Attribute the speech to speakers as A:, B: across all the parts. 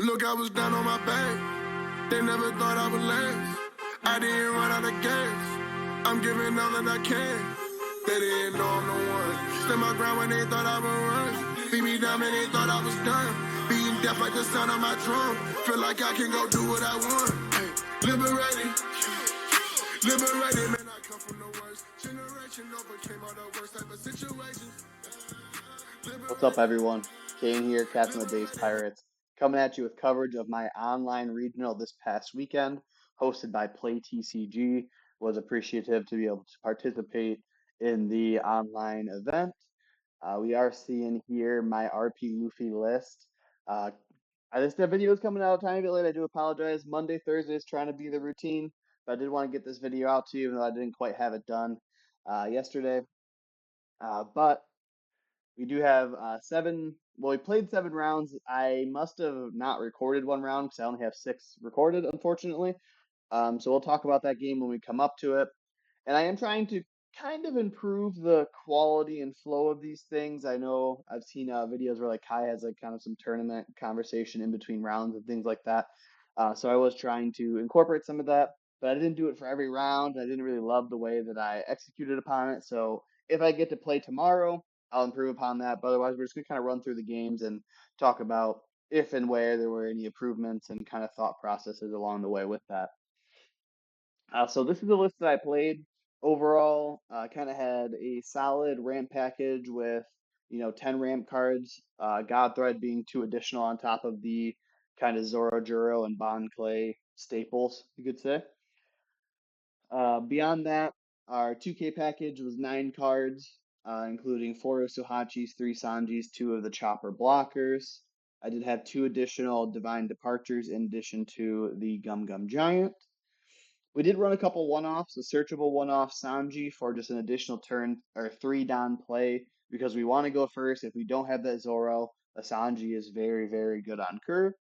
A: Look, I was down on my back. They never thought I would last. I didn't run out of gas. I'm giving all that I can. They didn't know I'm the one. Stand my ground when they thought I would run. Beat me down when they thought I was done. Beating death like the sound of my drum. Feel like I can go do what I want. Hey, liberated. Liberated, man, I come from the worst generation. Overcame all the worst type of situations.
B: What's up, everyone? Kane here, Captain of the Days Pirates, coming at you with coverage of my online regional this past weekend, hosted by Play TCG. Was appreciative to be able to participate in the online event. We are seeing here my RP Luffy list. This video is coming out a tiny bit late. I do apologize. Monday, Thursday is trying to be the routine, but I did want to get this video out to you, even though I didn't quite have it done yesterday. But we do have we played 7 rounds. I must have not recorded one round because I only have 6 recorded, unfortunately. So we'll talk about that game when we come up to it. And I am trying to kind of improve the quality and flow of these things. I know I've seen videos where like Kai has like kind of some tournament conversation in between rounds and things like that. So I was trying to incorporate some of that, but I didn't do it for every round. I didn't really love the way that I executed upon it. So if I get to play tomorrow, I'll improve upon that. But otherwise, we're just gonna kind of run through the games and talk about if and where there were any improvements and kind of thought processes along the way with that. So this is the list that I played. Overall, kind of had a solid ramp package with 10 ramp cards. God Thread being 2 additional on top of the kind of Zoro Juro and Bond Clay staples, you could say. Beyond that, our 2K package was 9 cards, including 4 Suhachis, 3 Sanjis, 2 of the Chopper blockers. I did have 2 additional Divine Departures in addition to the Gum Gum Giant. We did run a couple one-offs, a searchable one-off Sanji for just an additional turn or 3 down play because we want to go first. If we don't have that Zoro, a Sanji is very, very good on curve.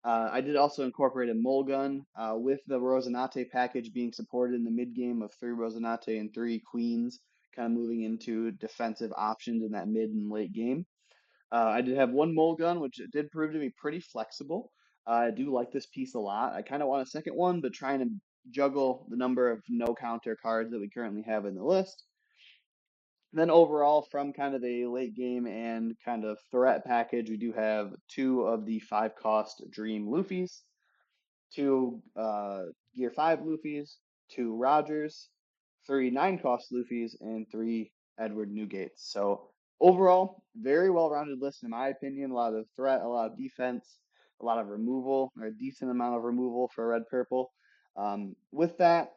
B: I did also incorporate a Mulgun with the Rosinante package being supported in the mid game of 3 Rosinante and 3 Queens, kind of moving into defensive options in that mid and late game. I did have 1 Mulgun, which did prove to be pretty flexible. I do like this piece a lot. I kind of want a second one, but trying to juggle the number of no counter cards that we currently have in the list. Then overall, from kind of a late game and kind of threat package, we do have 2 of the 5-cost Dream Luffys, 2 Gear 5 Luffys, 2 Rogers, 3 9-cost Luffys, and 3 Edward Newgates. So overall, very well-rounded list in my opinion. A lot of threat, a lot of defense, a lot of removal, or a decent amount of removal for red purple. With that,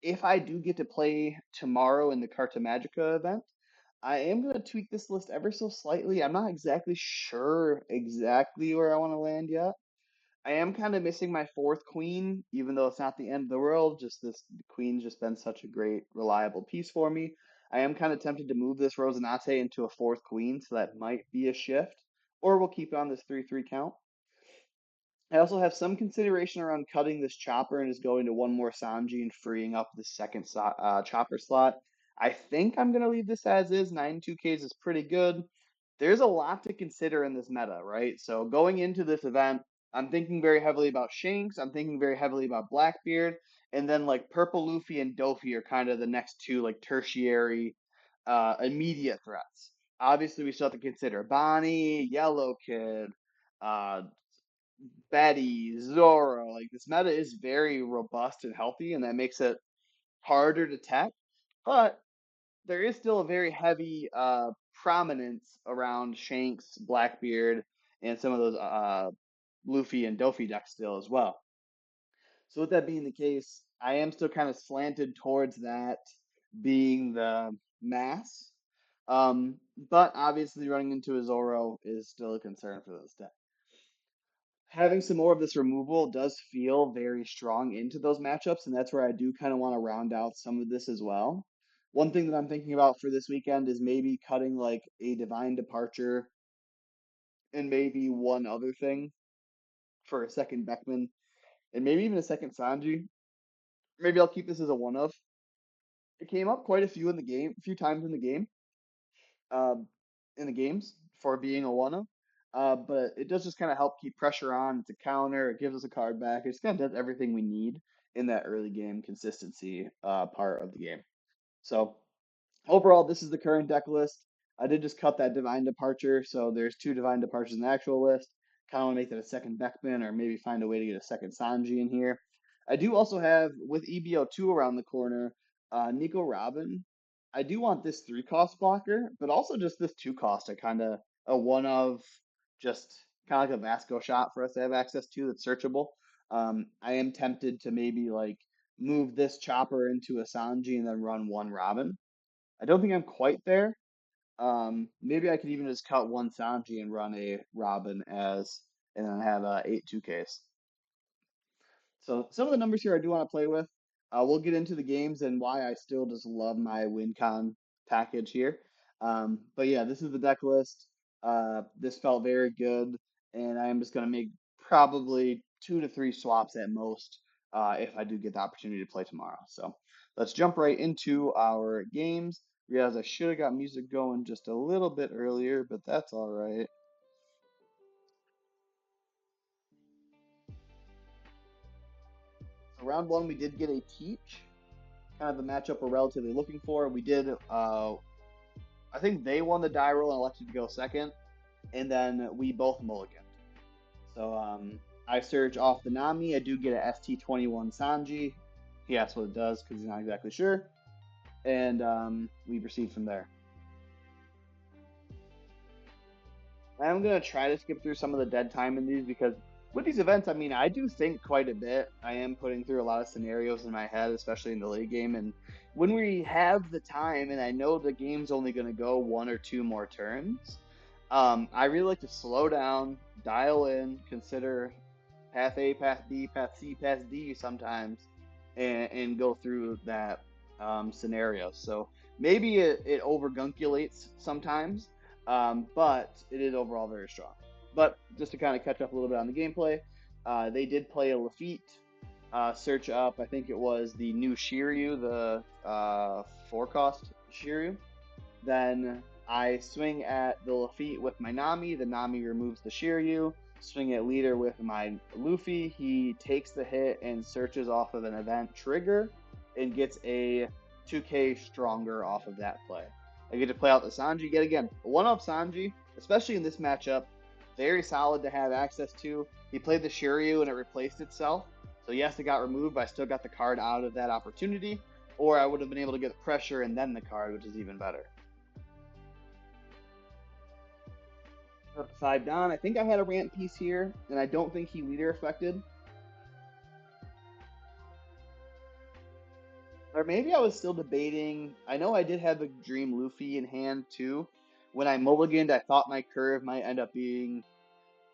B: if I do get to play tomorrow in the Carta Magica event, I am going to tweak this list ever so slightly. I'm not exactly sure exactly where I want to land yet. I am kind of missing my 4th queen, even though it's not the end of the world. Just this queen's just been such a great, reliable piece for me. I am kind of tempted to move this Rosinante into a 4th queen, so that might be a shift. Or we'll keep it on this 3-3 count. I also have some consideration around cutting this Chopper and just going to 1 more Sanji and freeing up the second Chopper slot. I think I'm going to leave this as is. 9 2Ks is pretty good. There's a lot to consider in this meta, right? So going into this event, I'm thinking very heavily about Shanks. I'm thinking very heavily about Blackbeard. And then like Purple Luffy and Dofi are kind of the next 2 like tertiary immediate threats. Obviously, we still have to consider Bonnie, Yellow Kid, uh, Betty, Zoro. Like this meta is very robust and healthy, and that makes it harder to tech. But there is still a very heavy prominence around Shanks, Blackbeard, and some of those Luffy and Dofi decks still as well. So with that being the case, I am still kind of slanted towards that being the mass. But obviously running into a Zoro is still a concern for those decks. Having some more of this removal does feel very strong into those matchups, and that's where I do kind of want to round out some of this as well. One thing that I'm thinking about for this weekend is maybe cutting like a Divine Departure and maybe one other thing for a second Beckman and maybe even a second Sanji. Maybe I'll keep this as a one of. It came up quite a few in the game, a few times in the game, um, in the games for being a one of. but it does just kind of help keep pressure on. It's a counter. It gives us a card back. It just kind of does everything we need in that early game consistency part of the game. So overall, this is the current deck list. I did just cut that Divine Departure, so there's two Divine Departures in the actual list. Kind of want to make that a second Beckman, or maybe find a way to get a second Sanji in here. I do also have, with EBO2 around the corner, Nico Robin. I do want this 3-cost blocker, but also just this 2-cost. I kind of a one of just kind of like a Vasco shot for us to have access to that's searchable. I am tempted to maybe like move this Chopper into a Sanji and then run one Robin. I don't think I'm quite there. Maybe I could even just cut one Sanji and run a Robin as, and then have 8 2Ks. So some of the numbers here I do want to play with. We'll get into the games and why I still just love my WinCon package here. But yeah, this is the deck list. This felt very good, and I am just going to make probably 2 to 3 swaps at most if I do get the opportunity to play tomorrow. So let's jump right into our games. Realize I should have got music going just a little bit earlier, but that's all right. So round one, we did get a teach. Kind of the matchup we're relatively looking for. We did, I think they won the die roll and elected to go second, and then we both mulliganed. So I search off the Nami. I do get a ST21 Sanji. He asks what it does because he's not exactly sure, and we proceed from there. I'm gonna try to skip through some of the dead time in these because with these events, I mean, I do think quite a bit. I am putting through a lot of scenarios in my head, especially in the late game. And when we have the time, and I know the game's only going to go 1 or 2 more turns, I really like to slow down, dial in, consider path A, path B, path C, path D sometimes, and go through that scenario. So maybe it overgunculates sometimes, but it is overall very strong. But just to kind of catch up a little bit on the gameplay, they did play a Lafitte. Search up, I think it was the new Shiryu, the 4-cost Shiryu. Then I swing at the Lafitte with my Nami. The Nami removes the Shiryu. Swing at leader with my Luffy. He takes the hit and searches off of an event trigger and gets a 2K stronger off of that play. I get to play out the Sanji yet again. A one-up Sanji, especially in this matchup, very solid to have access to. He played the Shiryu and it replaced itself. So yes, it got removed, but I still got the card out of that opportunity. Or I would have been able to get the pressure and then the card, which is even better. Up to 5 down. I think I had a rant piece here, and I don't think he leader affected. Or maybe I was still debating. I know I did have a Dream Luffy in hand too. When I mulliganed, I thought my curve might end up being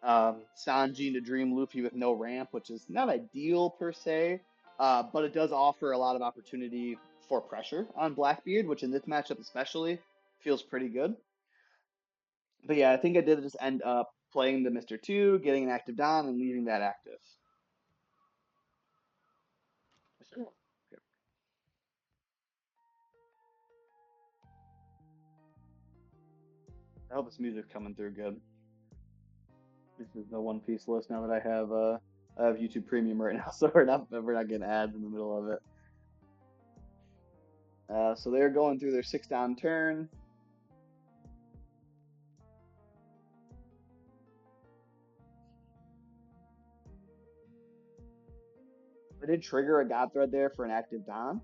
B: Sanji to Dream Luffy with no ramp, which is not ideal per se, but it does offer a lot of opportunity for pressure on Blackbeard, which in this matchup especially feels pretty good. But yeah, I think I did just end up playing the Mr. 2, getting an active Don, and leaving that active. Okay. I hope this music's coming through good. This is the One Piece list now that I have YouTube Premium right now, so we're not getting ads in the middle of it. So they're going through their 6 down turn. I did trigger a God Thread there for an active Don.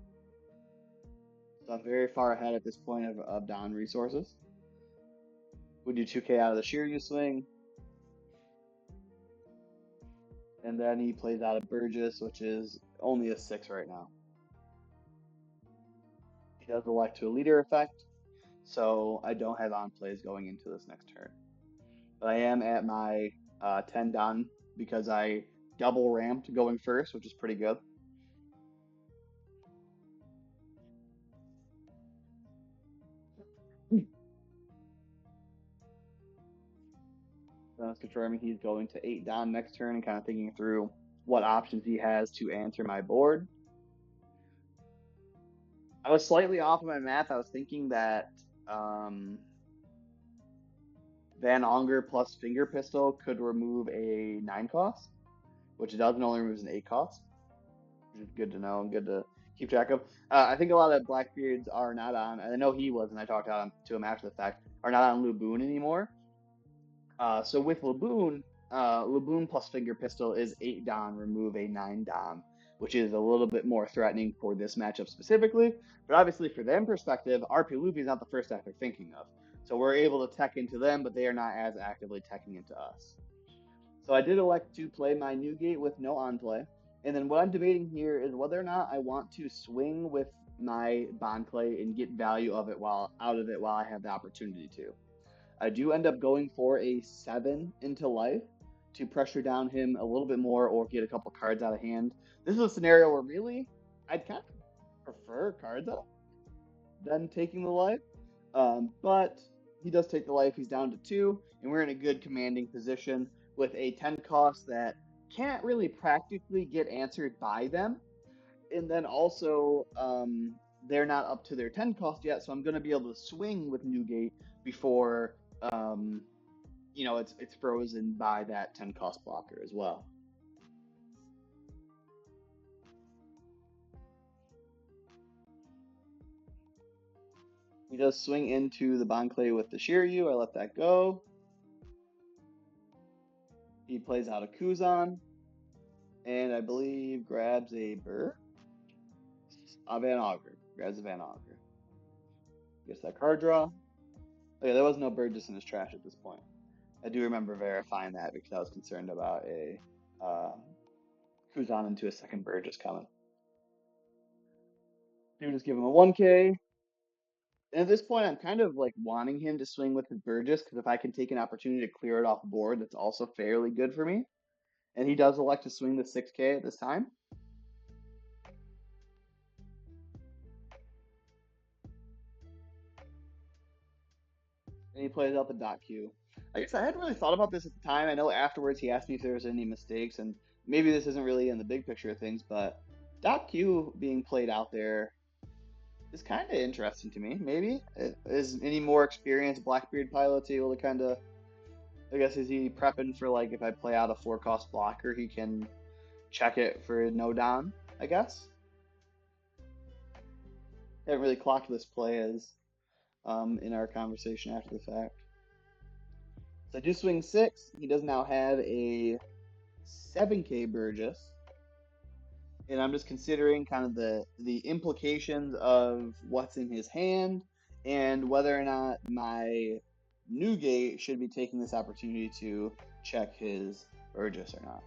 B: So I'm very far ahead at this point of Don resources. We do 2K out of the Shiryu swing. And then he plays out of Burgess, which is only a 6 right now. He does elect to a leader effect, so I don't have on plays going into this next turn. But I am at my 10 Don because I double ramped going first, which is pretty good. That's confirming he's going to 8 down next turn and kind of thinking through what options he has to answer my board. I was slightly off of my math. I was thinking that Van Onger plus Finger Pistol could remove a 9 cost, which it does, and only removes an 8 cost, which is good to know and good to keep track of. I think a lot of Blackbeards are not on, and I know he was, and I talked to him after the fact, are not on Luboon anymore. So with Laboon, Laboon plus Finger Pistol is 8 Don, remove a 9 Don, which is a little bit more threatening for this matchup specifically. But obviously, for them perspective, RP Luffy is not the first deck they're thinking of. So we're able to tech into them, but they are not as actively teching into us. So I did elect to play my Newgate with no on play. And then what I'm debating here is whether or not I want to swing with my bond play and get value of it while out of it while I have the opportunity to. I do end up going for a 7 into life to pressure down him a little bit more or get a couple cards out of hand. This is a scenario where really I'd kind of prefer cards out than taking the life. But he does take the life. He's down to 2, and we're in a good commanding position with a 10 cost that can't really practically get answered by them. And then also, they're not up to their 10 cost yet, so I'm going to be able to swing with Newgate before it's frozen by that 10 cost blocker as well. He does swing into the Bonclay with the Shiryu. I let that go. He plays out a Kuzan, and I believe grabs a Burr. Van Augur. Grabs a Van Augur. Gets that card draw. Okay, there was no Burgess in his trash at this point. I do remember verifying that because I was concerned about a Kuzan into a second Burgess coming. Dude just give him a 1K. And at this point, I'm kind of like wanting him to swing with his Burgess because if I can take an opportunity to clear it off the board, that's also fairly good for me. And he does elect to swing the 6K at this time. And he plays out the dot Q. I guess I hadn't really thought about this at the time. I know afterwards he asked me if there was any mistakes, and maybe this isn't really in the big picture of things, but dot Q being played out there is kind of interesting to me. Maybe is any more experienced Blackbeard pilots able to kind of, I guess, is he prepping for like if I play out a 4 cost blocker, he can check it for no down, I guess. I haven't really clocked this play as in our conversation after the fact. So I do swing 6. He does now have a 7K Burgess. And I'm just considering kind of the implications of what's in his hand and whether or not my Newgate should be taking this opportunity to check his Burgess or not.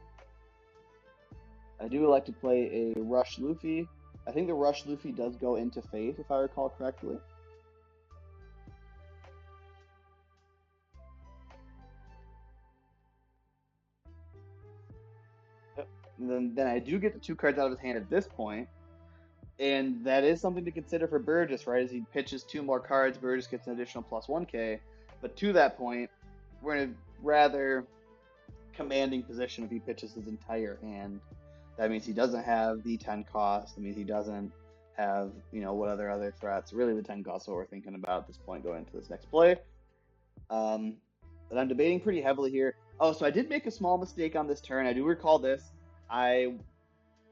B: I do like to play a Rush Luffy. I think the Rush Luffy does go into Faith, if I recall correctly. And then I do get the 2 cards out of his hand at this point, and that is something to consider for Burgess, right? As he pitches 2 more cards, Burgess gets an additional plus 1K. But to that point, we're in a rather commanding position if he pitches his entire hand. That means he doesn't have the 10 cost. That means he doesn't have, what other threats. Really, the 10 cost is what we're thinking about at this point going into this next play. But I'm debating pretty heavily here. Oh, so I did make a small mistake on this turn. I do recall this. I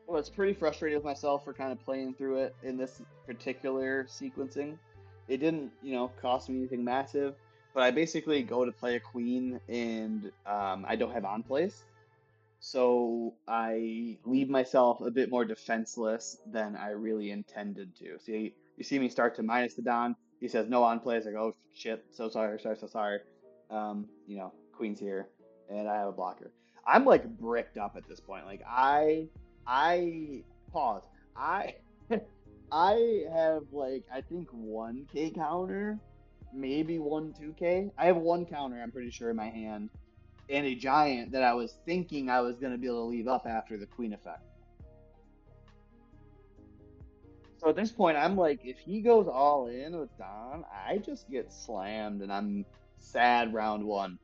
B: was pretty frustrated with myself for kind of playing through it in this particular sequencing. It didn't, cost me anything massive, but I basically go to play a queen and I don't have on place. So I leave myself a bit more defenseless than I really intended to. See, you see me start to minus the Don. He says no on plays. I go, oh, shit, so sorry. Queen's here, and I have a blocker. I'm like bricked up at this point. Like I pause. I I have like I think 1K counter, maybe 2K. I have 1 counter. I'm pretty sure in my hand and a giant that I was thinking I was going to be able to leave up after the queen effect. So at this point, I'm like, if he goes all in with Don, I just get slammed and I'm sad round 1.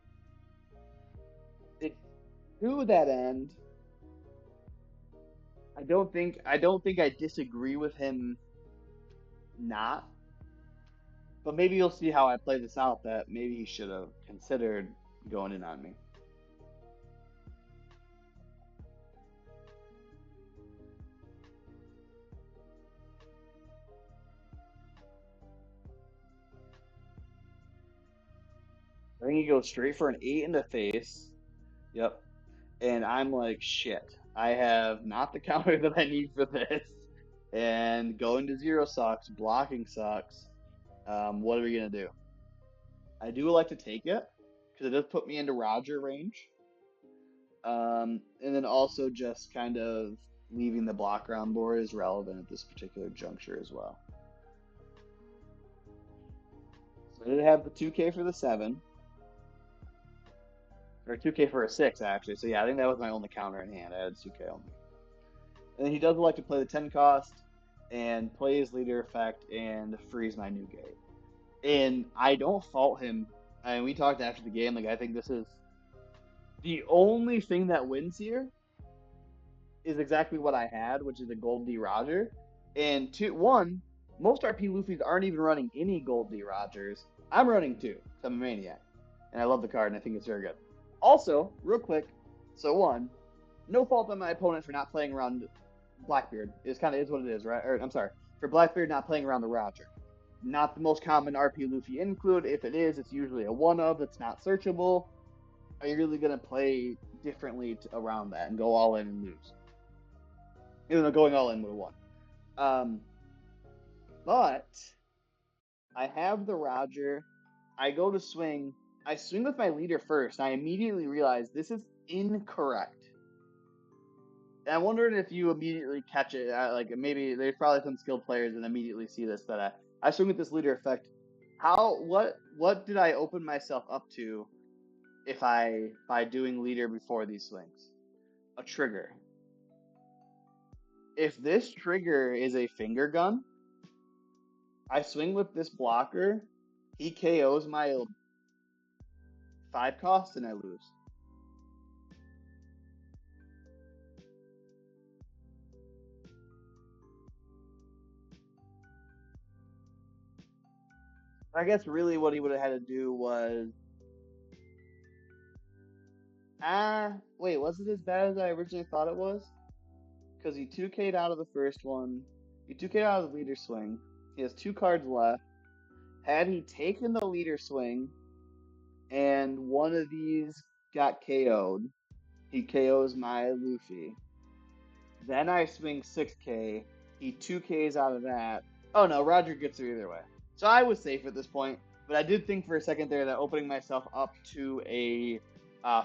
B: To that end, I don't think I disagree with him not But maybe you'll see how I play this out that maybe he should have considered going in on me. I think he goes straight for an 8 in the face. Yep. And I'm like, shit. I have not the counter that I need for this. And going to 0 sucks. Blocking sucks. What are we gonna do? I do like to take it because it does put me into Roger range. And then also just kind of leaving the blocker on board is relevant at this particular juncture as well. So I did have the 2K for the 7. Or 2K for a 6, actually. So yeah, I think that was my only counter in hand. I had 2K only. And then he does like to play the 10 cost and play his leader effect and freeze my new gate. And I don't fault him. I mean, we talked after the game. Like, I think this is the only thing that wins here is exactly what I had, which is a Gold D Roger. And two, one, most RP Luffys aren't even running any Gold D Rogers. I'm running 2. I'm a maniac. And I love the card and I think it's very good. Also, real quick, so one, no fault on my opponent for not playing around Blackbeard. It's kind of is what it is, right? Or I'm sorry, for Blackbeard not playing around the Roger. Not the most common RP Luffy include. If it is, it's usually a one of that's not searchable. Are you really gonna play differently around that and go all in and lose? Even though going all in would have won. But I have the Roger. I go to swing. I swing with my leader first. I immediately realize this is incorrect. And I'm wondering if you immediately catch it. Like maybe there's probably some skilled players that immediately see this. That I swing with this leader effect. What did I open myself up to if by doing leader before these swings? A trigger. If this trigger is a finger gun, I swing with this blocker. He KOs my 5 cost and I lose. I guess really what he would have had to do was wait, was it as bad as I originally thought it was? Because he 2K'd out of the first one. He 2K'd out of the leader swing. He has 2 cards left. Had he taken the leader swing and one of these got KO'd, he KOs my Luffy. Then I swing 6K. He 2Ks out of that. Oh no, Roger gets through either way. So I was safe at this point. But I did think for a second there that opening myself up to a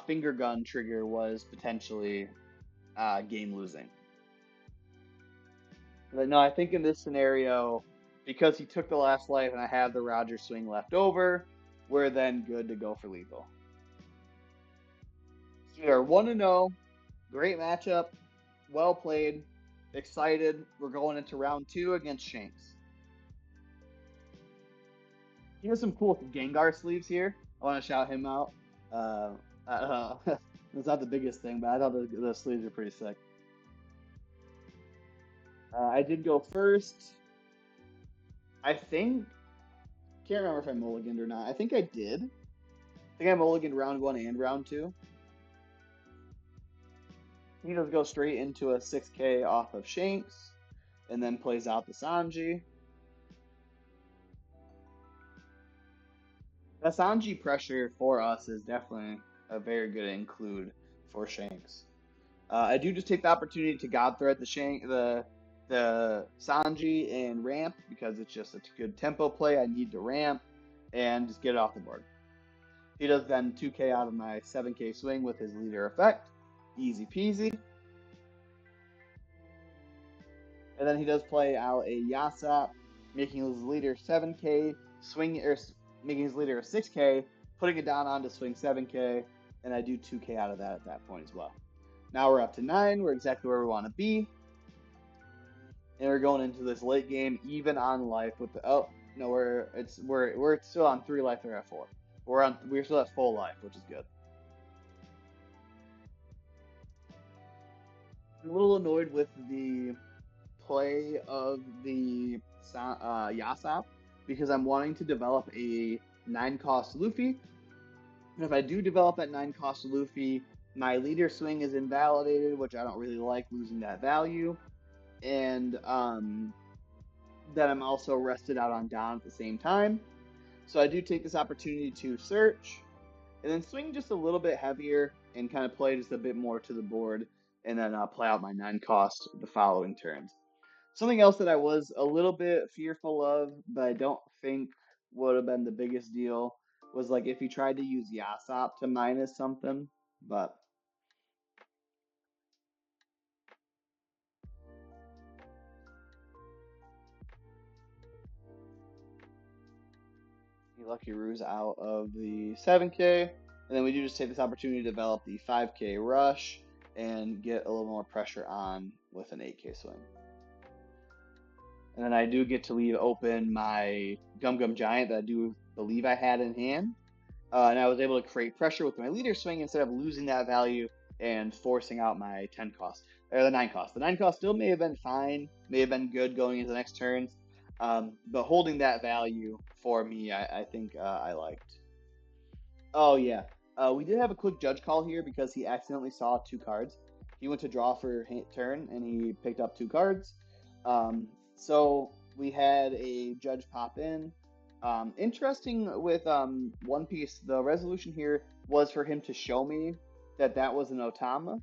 B: finger gun trigger was potentially game losing. But no, I think in this scenario, because he took the last life and I have the Roger swing left over, we're then good to go for lethal. So we are 1-0. Great matchup. Well played. Excited. We're going into round 2 against Shanks. He has some cool Gengar sleeves here. I want to shout him out. It's not the biggest thing, but I thought the sleeves are pretty sick. I did go first. I think, can't remember if I mulliganed or not. I think I did. I think I mulliganed round 1 and round 2. He does go straight into a 6K off of Shanks, and then plays out the Sanji. The Sanji pressure for us is definitely a very good include for Shanks. I do just take the opportunity to God Threat the Sanji and ramp because it's just a good tempo play. I need to ramp and just get it off the board. He does then 2K out of my 7K swing with his leader effect. Easy peasy. And then he does play out a Yasop, making his leader 7K, making his leader a 6K, putting it down on to swing 7K, and I do 2K out of that at that point as well. Now we're up to 9. We're exactly where we want to be. And we're going into this late game even on life with the we're still on 3 life. They're at 4. We're still at full life, which is good. I'm a little annoyed with the play of the Yasop because I'm wanting to develop a 9-cost Luffy. And if I do develop that 9-cost Luffy, my leader swing is invalidated, which I don't really like losing that value. And then I'm also rested out on down at the same time. So I do take this opportunity to search and then swing just a little bit heavier and kind of play just a bit more to the board, and then play out my 9-cost the following turns. Something else that I was a little bit fearful of, but I don't think would have been the biggest deal, was like if he tried to use Yasop to minus something, but Lucky Roo's out of the 7K, and then we do just take this opportunity to develop the 5K rush and get a little more pressure on with an 8K swing. And then I do get to leave open my Gum Gum Giant that I do believe I had in hand. And I was able to create pressure with my leader swing instead of losing that value and forcing out my 10 cost, or the 9 cost. The 9 cost still may have been fine, may have been good going into the next turns, but holding that value for me, I think I liked. Oh, yeah. We did have a quick judge call here because he accidentally saw 2 cards. He went to draw for turn and he picked up 2 cards. So we had a judge pop in. Interesting with One Piece, the resolution here was for him to show me that that was an Otama.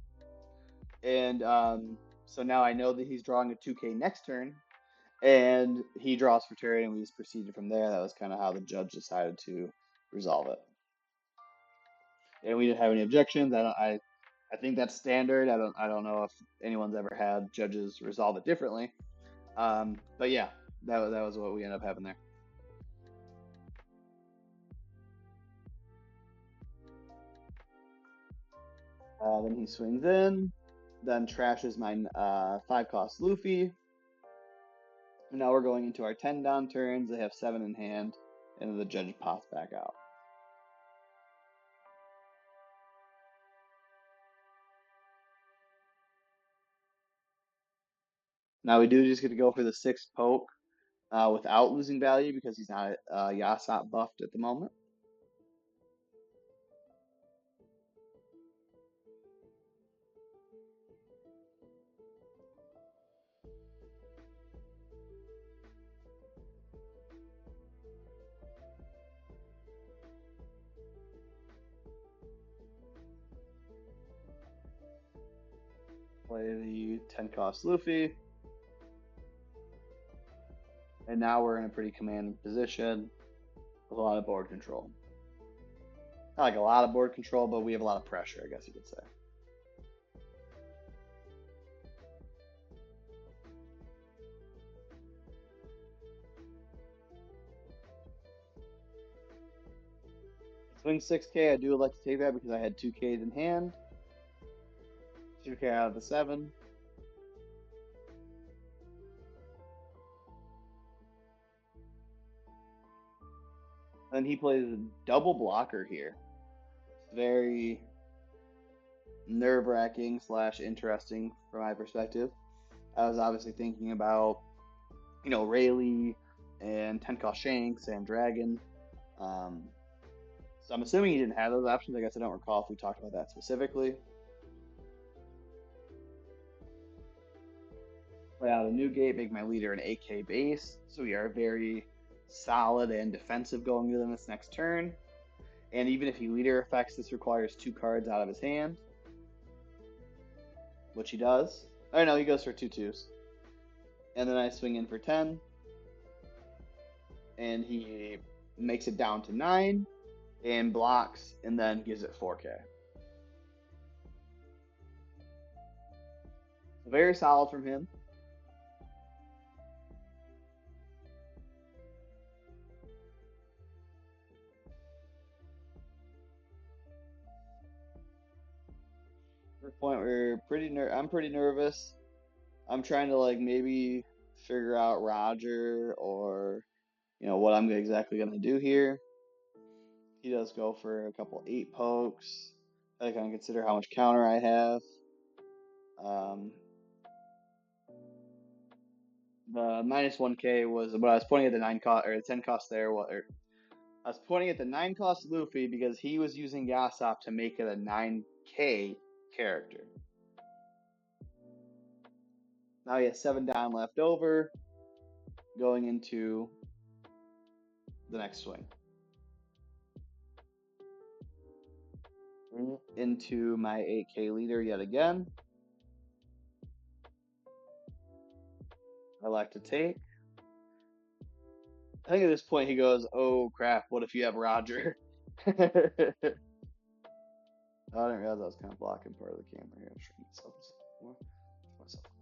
B: And so now I know that he's drawing a 2K next turn. And he draws for turn, and we just proceeded from there. That was kind of how the judge decided to resolve it. And we didn't have any objections. I think that's standard. I don't know if anyone's ever had judges resolve it differently. But yeah, that was what we ended up having there. Then he swings in, then trashes my 5-cost Luffy. And now we're going into our 10 down turns. They have 7 in hand, and then the judge pops back out. Now we do just get to go for the 6th poke without losing value because he's not Yasop buffed at the moment. Play the 10-cost Luffy. And now we're in a pretty commanding position with a lot of board control. Not like a lot of board control, but we have a lot of pressure, I guess you could say. Swing 6K, I do like to take that because I had 2Ks in hand. 2K out of the 7. Then he plays a double blocker here. It's very nerve-wracking / interesting from my perspective. I was obviously thinking about, Rayleigh and 10-cost Shanks and Dragon. So I'm assuming he didn't have those options. I guess I don't recall if we talked about that specifically. Play out a new gate, make my leader an 8K base. So we are very solid and defensive going into this next turn. And even if he leader effects, this requires 2 cards out of his hand, which he does. Oh no, he goes for 2 2s. And then I swing in for 10. And he makes it down to 9 and blocks and then gives it 4K. Very solid from him. At the point where I'm pretty nervous. I'm trying to maybe figure out Roger or what I'm exactly gonna do here. He does go for a couple 8 pokes. I kind of consider how much counter I have. The minus 1K was what I was pointing at the 9 cost or the 10 cost there. I was pointing at the 9 cost Luffy because he was using Yasop to make it a 9K character. Now he has 7 down left over going into the next swing. Into my 8K leader yet again. I like to take. I think at this point he goes, oh crap, what if you have Roger? I didn't realize I was kind of blocking part of the camera here. I'm sure myself more. Myself up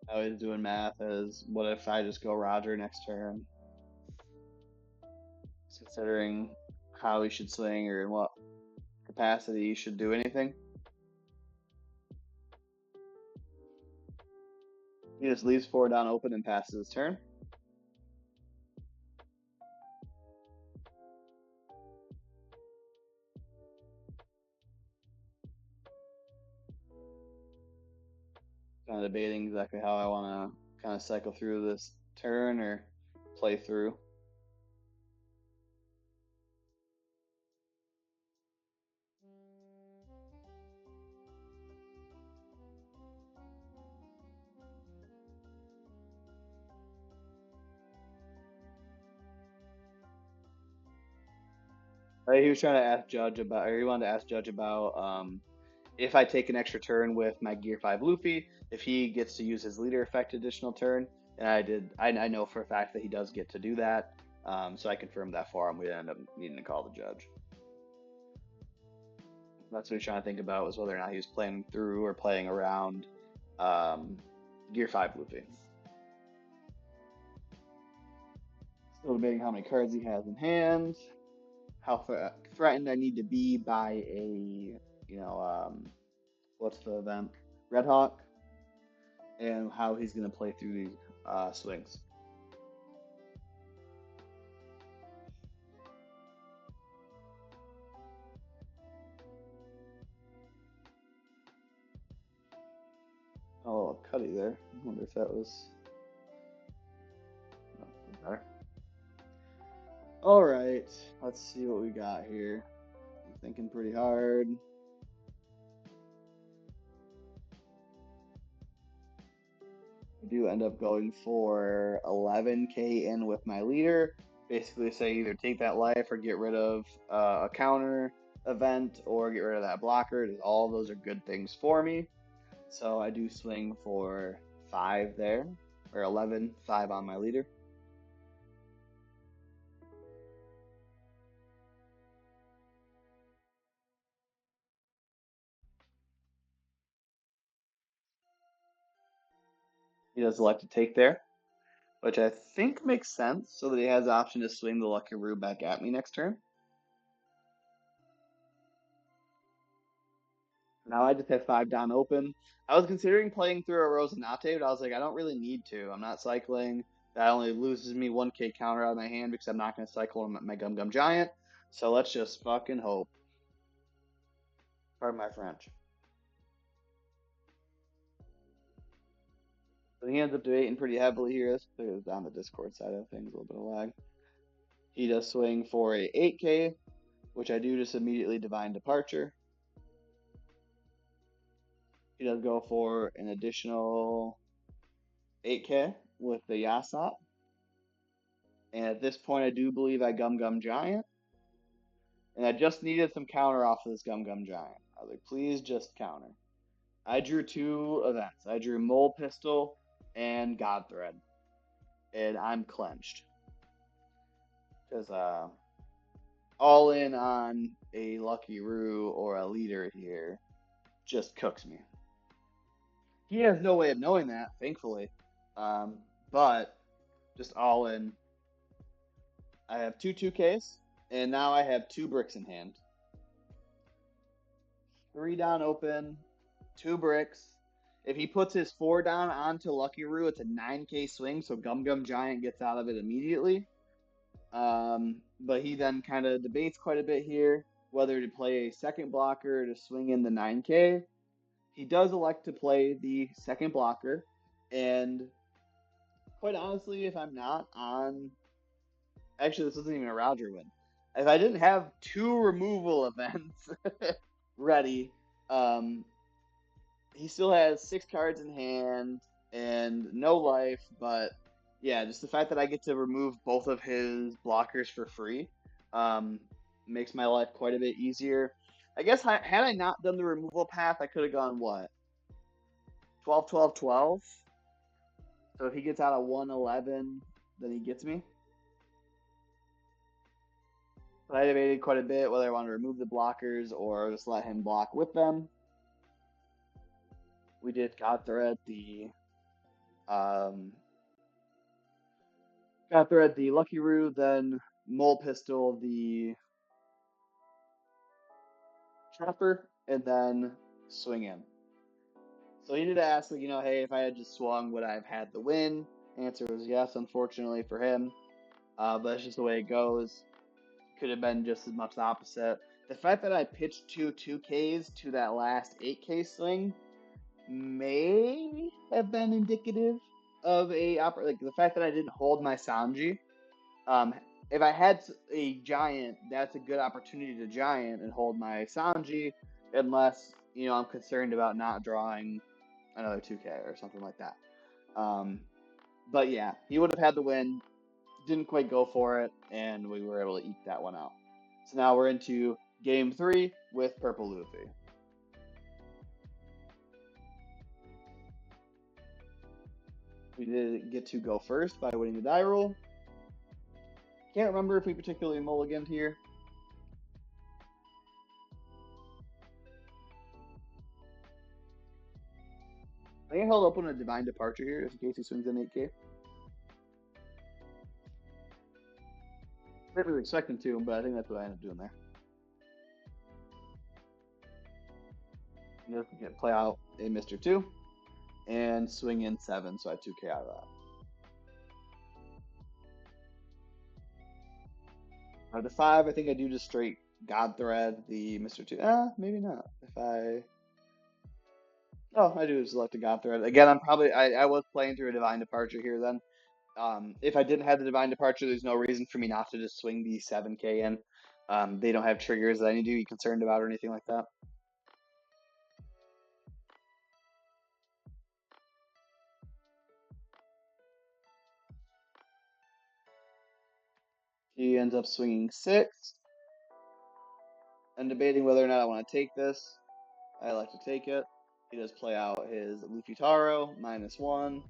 B: here. I was doing math as what if I just go Roger next turn? Considering how he should swing or in what capacity he should do anything. He just leaves 4 down open and passes his turn. Kind of debating exactly how I want to kind of cycle through this turn or play through. He was trying to ask Judge about, or he wanted to ask Judge about if I take an extra turn with my Gear 5 Luffy, if he gets to use his leader effect additional turn. And I did. I know for a fact that he does get to do that. So I confirmed that for him. We ended up needing to call the judge. That's what he's trying to think about, was whether or not he was playing through or playing around Gear 5 Luffy. Still debating how many cards he has in hand, how threatened I need to be by a, what's the event? Red Hawk, and how he's going to play through these swings. Oh, Cuddy there. I wonder if that was... No, better. Alright, let's see what we got here. I'm thinking pretty hard. I do end up going for 11K in with my leader. Basically say either take that life or get rid of a counter event or get rid of that blocker. All of those are good things for me. So I do swing for 5 there, or 11, 5 on my leader. He does elect to take there, which I think makes sense, so that he has the option to swing the Lucky Roo back at me next turn. Now I just have 5 down open. I was considering playing through a Rosinante, but I was like, I don't really need to. I'm not cycling. That only loses me 1K counter out of my hand because I'm not going to cycle my Gum Gum Giant. So let's just fucking hope. Pardon my French. So he ends up debating pretty heavily here. Let's put it down the Discord side of things, a little bit of lag. He does swing for a 8K, which I do just immediately Divine Departure. He does go for an additional 8K with the Yasop. And at this point, I do believe I Gum Gum Giant. And I just needed some counter off of this Gum Gum Giant. I was like, please just counter. I drew 2 events. I drew Mole Pistol and God Thread. And I'm clenched. Because all in on a Lucky Roo or a leader here just cooks me. He has no way of knowing that, thankfully. But just all in. I have 2 2Ks, and now I have 2 bricks in hand. 3 down open, 2 bricks. If he puts his 4 down onto Lucky Roo, it's a 9K swing, so Gum Gum Giant gets out of it immediately. But he then kind of debates quite a bit here whether to play a second blocker to swing in the 9K. He does elect to play the second blocker, and quite honestly, if I'm not on, actually, this isn't even a Roger win. If I didn't have two removal events ready, um, he still has 6 cards in hand and no life, but yeah, just the fact that I get to remove both of his blockers for free um, makes my life quite a bit easier. I guess had I not done the removal path, I could have gone what? 12, 12, 12. So if he gets out of 111, then he gets me. But I debated quite a bit whether I want to remove the blockers or just let him block with them. We did God Thread um, the Lucky Roo, then Mole Pistol the Trapper, and then swing in. So he did ask, like, hey, if I had just swung, would I have had the win? Answer was yes, unfortunately for him. But that's just the way it goes. Could have been just as much the opposite. The fact that I pitched 2Ks to that last 8K swing may have been indicative of like the fact that I didn't hold my Sanji. If I had a giant, that's a good opportunity to giant and hold my Sanji, unless I'm concerned about not drawing another 2K or something like that. But yeah, he would have had the win. Didn't quite go for it, and we were able to eke that one out. So now we're into game 3 with Purple Luffy. We did get to go first by winning the die roll. Can't remember if we particularly mulliganed here. I think I held open a Divine Departure here, just in case he swings an 8K. I didn't really expect him to, but I think that's what I ended up doing there. You can play out a Mr. 2 and swing in 7, so I 2K out of that. Out of 5, I think I do just straight God Thread the Mr. 2. Maybe not. I do just select a God Thread. Again, I was playing through a Divine Departure here then. If I didn't have the Divine Departure, there's no reason for me not to just swing the 7K in. They don't have triggers that I need to be concerned about or anything like that. He ends up swinging 6. I'm debating whether or not I want to take this. I like to take it. He does play out his Luffy Taro, -1.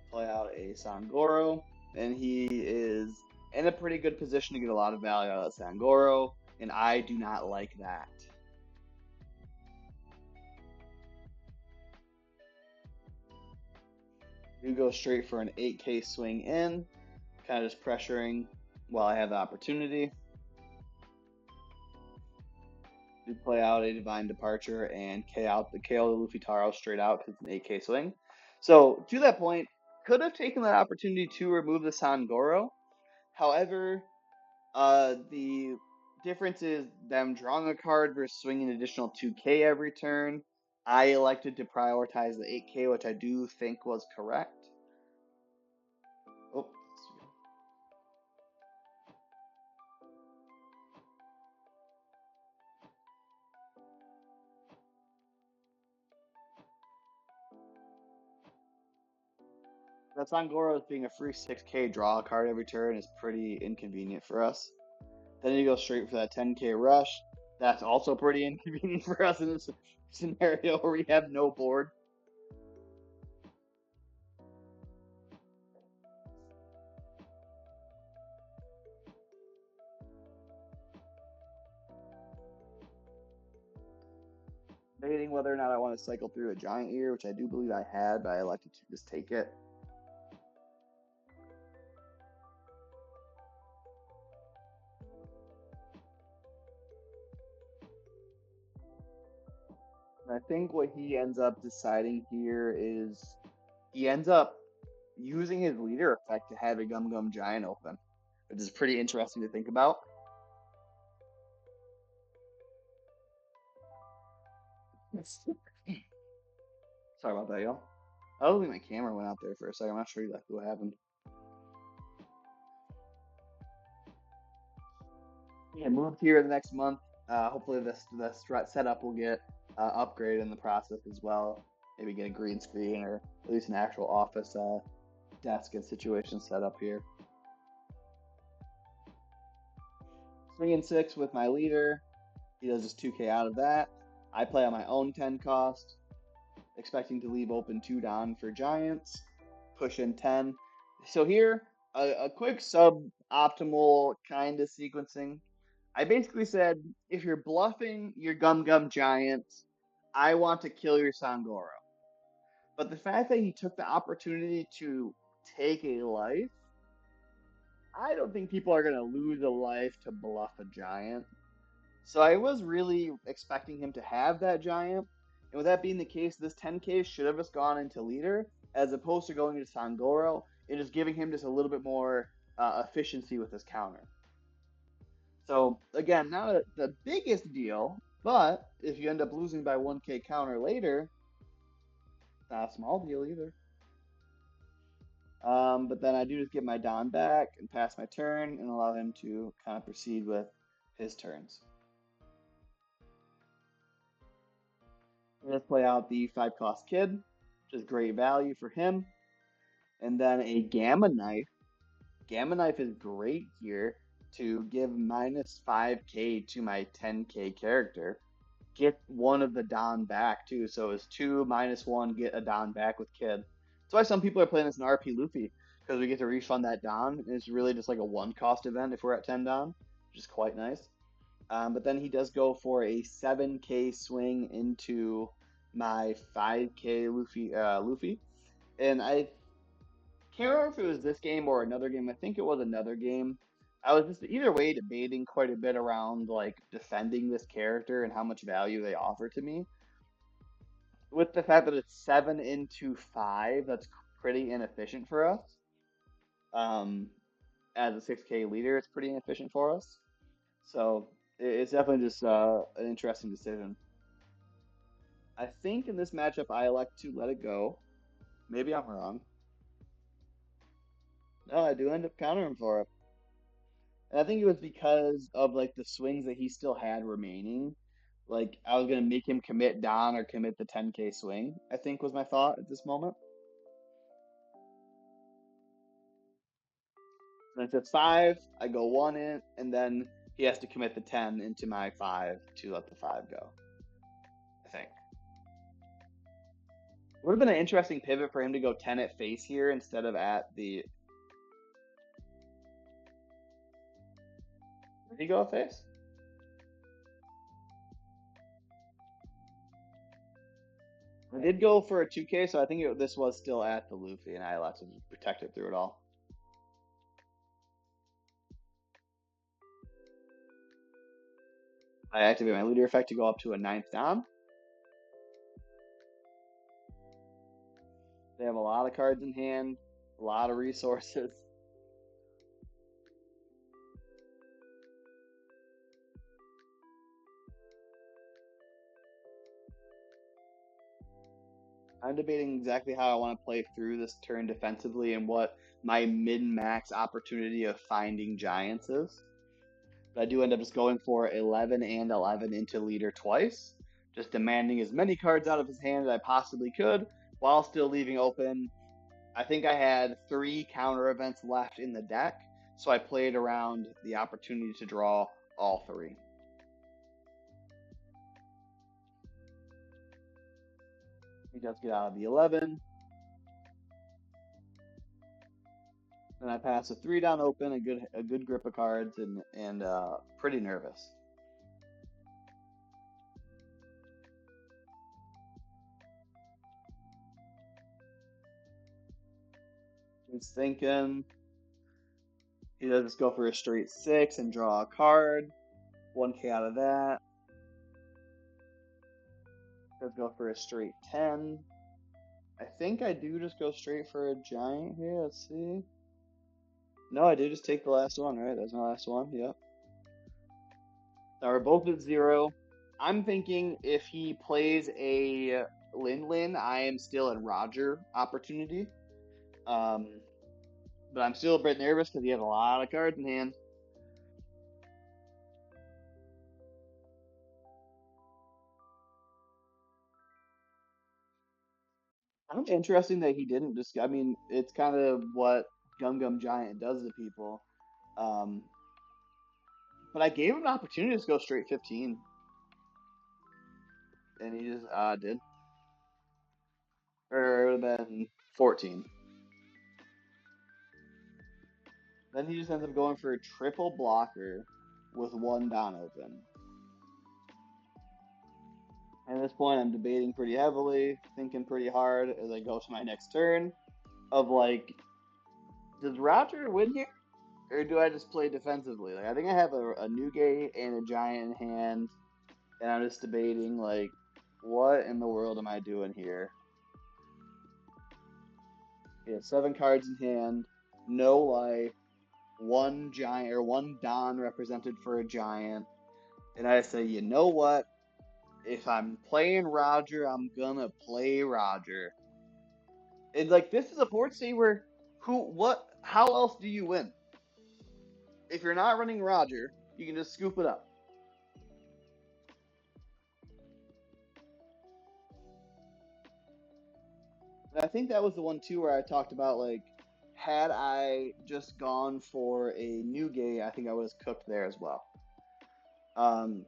B: Play out a Sangoro, and he is in a pretty good position to get a lot of value out of Sangoro, and I do not like that. You go straight for an 8K swing in, kind of just pressuring while I have the opportunity. You play out a Divine Departure and KO the Luffy Taro straight out because it's an 8K swing. So to that point, could have taken that opportunity to remove the Sangoro. However, the difference is them drawing a card versus swinging an additional 2K every turn. I elected to prioritize the 8K, which I do think was correct. Oh, that Sangoro being a free 6K draw a card every turn is pretty inconvenient for us. Then you go straight for that 10K rush. That's also pretty inconvenient for us in this scenario where we have no board. Debating whether or not I want to cycle through a giant ear, which I do believe I had, but I elected to just take it. And I think what he ends up deciding here is he ends up using his leader effect to have a Gum Gum Giant open. which is pretty interesting to think about. Sorry about that, y'all. I don't think my camera went out there for a second. I'm not sure exactly what happened. Yeah, moved here the next month. Hopefully the setup will get upgraded in the process as well. Maybe get a green screen or at least an actual office desk and situation set up here. Swinging 6 with my leader. He does just 2k out of that. I play on my own 10 cost, expecting to leave open 2 Don for Giants. Push in 10. So here, a quick suboptimal kind of sequencing. I basically said, if you're bluffing your Gum Gum Giants, I want to kill your Sangoro. But the fact that he took the opportunity to take a life, I don't think people are going to lose a life to bluff a Giant. So I was really expecting him to have that Giant. And with that being the case, this 10k should have just gone into leader as opposed to going into Sangoro and just giving him just a little bit more efficiency with his counter. So again, not the biggest deal, but if you end up losing by 1k counter later, not a small deal either. But then I do just get my Don back and pass my turn and allow him to kind of proceed with his turns. Let's play out the 5-cost kid, which is great value for him. And then a Gamma Knife. Gamma Knife is great here to give minus 5k to my 10k character. Get one of the Don back too. So it's 2 minus 1, get a Don back with kid. That's why some people are playing this in RP Luffy, because we get to refund that Don. And it's really just like a 1-cost event if we're at 10 Don, which is quite nice. But then he does go for a 7k swing into my 5k Luffy. And I can't remember if it was this game or another game. I think it was another game. I was just either way debating quite a bit around like defending this character and how much value they offer to me. With the fact that it's 7 into 5, that's pretty inefficient for us. As a 6k leader, it's pretty inefficient for us. So it's definitely just an interesting decision. I think in this matchup, I elect to let it go. Maybe I'm wrong. No, I do end up countering for it. And I think it was because of like the swings that he still had remaining. Like I was gonna make him commit Don or commit the 10k swing, I think was my thought at this moment. And if it's 5, I go 1 in, and then he has to commit the 10 into my 5 to let the 5 go. I think. Would have been an interesting pivot for him to go 10 at face here instead of at the. Did he go at face? I did go for a 2k, so I think this was still at the Luffy, and I elected to protect it through it all. I activate my leader effect to go up to a 9th Dom. They have a lot of cards in hand, a lot of resources. I'm debating exactly how I want to play through this turn defensively and what my min-max opportunity of finding Giants is. But I do end up just going for 11 and 11 into leader twice, just demanding as many cards out of his hand as I possibly could, while still leaving open. I think I had 3 counter events left in the deck, so I played around the opportunity to draw all 3. He does get out of the 11. Then I pass a 3 down open, a good grip of cards, and pretty nervous. He's thinking he does just go for a straight 6 and draw a card. 1k out of that. Does go for a straight 10. I think I do just go straight for a Giant here. Let's see. No, I did just take the last one, right? That's my last one. Yep. Now we're both at 0. I'm thinking if he plays a Lin Lin, I am still in Roger opportunity. Um, but I'm still a bit nervous because he has a lot of cards in hand. Kind of interesting that he didn't just. I mean, it's kind of what Gum Gum Giant does to people. Um, but I gave him an opportunity to go straight 15, and he just did. Or it would have been 14. Then he just ends up going for a triple blocker with one Don open. And at this point, I'm debating pretty heavily, thinking pretty hard as I go to my next turn of like, does Roger win here? Or do I just play defensively? Like, I think I have a Nugate and a Giant in hand, and I'm just debating, like, what in the world am I doing here? He has 7 cards in hand, no life, one Giant, or one Don represented for a Giant. And I say, you know what? If I'm playing Roger, I'm gonna play Roger. And like this is a board state where how else do you win? If you're not running Roger, you can just scoop it up. And I think that was the one too where I talked about like had I just gone for a new gay, I think I would have cooked there as well.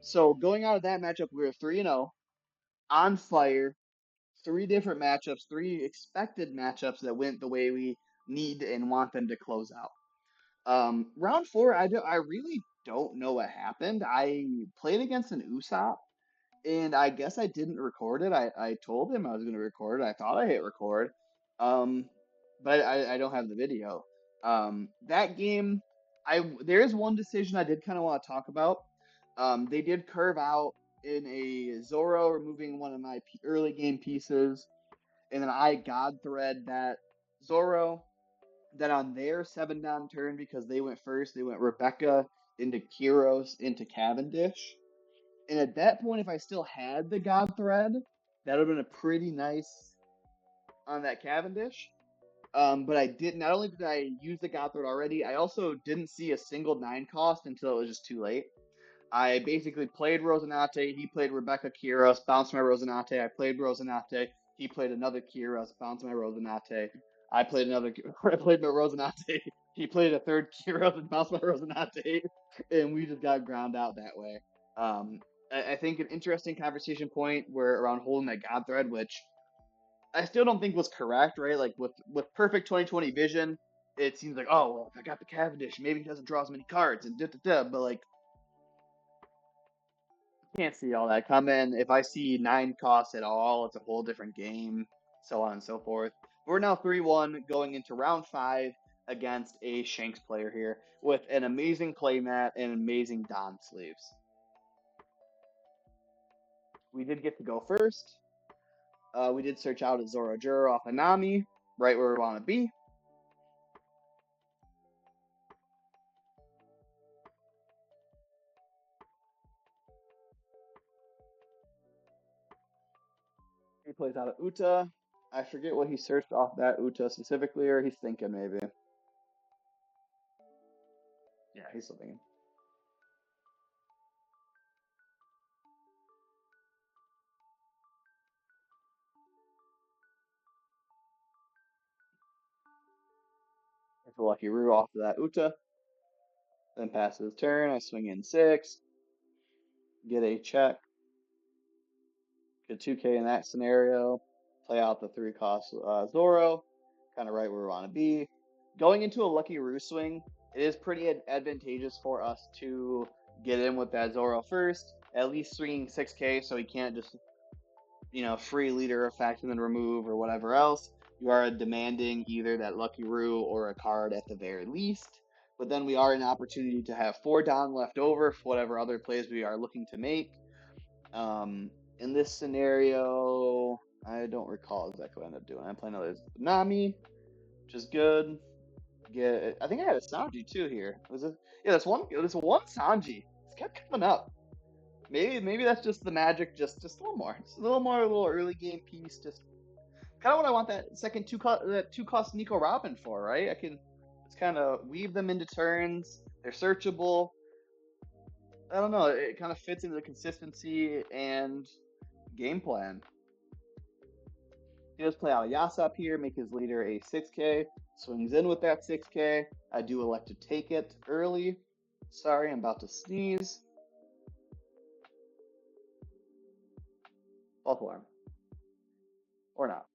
B: So going out of that matchup, we were 3-0 on fire. 3 different matchups, 3 expected matchups that went the way we need and want them to close out. Round 4, I really don't know what happened. I played against an Usopp, and I guess I didn't record it. I told him I was going to record it. I thought I hit record, um, but I don't have the video. That game, there is one decision I did kind of want to talk about. They did curve out in a Zoro, removing one of my early game pieces, and then I God thread that Zoro. Then on their 7 down turn, because they went first, they went Rebecca into Kiros into Cavendish. And at that point, if I still had the God Thread, that would have been a pretty nice on that Cavendish. But I did not only did I use the God Thread already, I also didn't see a single 9 cost until it was just too late. I basically played Rosinante, he played Rebecca Kiros, bounced my Rosinante, I played Rosinante, he played another Kiros, bounced my Rosinante, I played another, I played my Rosinante, he played a third Kiros and bounced my Rosinante, and we just got ground out that way. Um, I think an interesting conversation point where around holding that God thread, which I still don't think was correct, right? Like with perfect 2020 vision, it seems like, oh well, if I got the Cavendish, maybe he doesn't draw as many cards and da da da. But like can't see all that coming. If I see 9 costs at all, it's a whole different game, so on and so forth. We're now 3-1 going into round 5 against a Shanks player here with an amazing playmat and amazing Don sleeves. We did get to go first. We did search out a Zoro Juro off Anami, right where we want to be. He plays out of Uta. I forget what he searched off that Uta specifically, or he's thinking maybe. Yeah, he's still thinking. It's a lucky Roo off of that Uta. Then passes his turn. I swing in 6. Get a check. Get 2K in that scenario. Play out the 3 cost Zoro. Kind of right where we want to be. Going into a lucky Roo swing, it is pretty advantageous for us to get in with that Zoro first. At least swinging 6K so he can't just, free leader effect and then remove or whatever else. You are demanding either that Lucky Roo or a card at the very least. But then we are an opportunity to have 4 down left over for whatever other plays we are looking to make. In this scenario, I don't recall exactly what I ended up doing. I'm playing another Nami, which is good. get. I think I had a Sanji too here. Was it? Yeah, this one Sanji. It's kept coming up. Maybe that's just the magic. Just a little more. Just a little early game piece. Just kind of what I want that second two cost Nico Robin for, right? I can just kind of weave them into turns. They're searchable. I don't know. It kind of fits into the consistency and game plan. He does play out a Yasop here, make his leader a 6k. Swings in with that 6k. I do elect to take it early. Sorry, I'm about to sneeze. False alarm. Or not.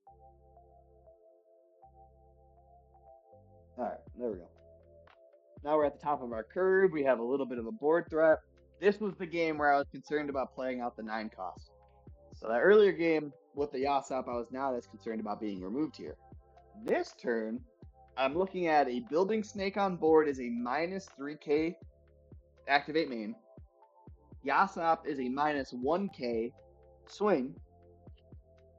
B: Alright, there we go. Now we're at the top of our curve. We have a little bit of a board threat. This was the game where I was concerned about playing out the 9 cost. So that earlier game with the Yasop, I was not as concerned about being removed here. This turn, I'm looking at a Building Snake on board is a minus 3k activate main. Yasop is a minus 1k swing.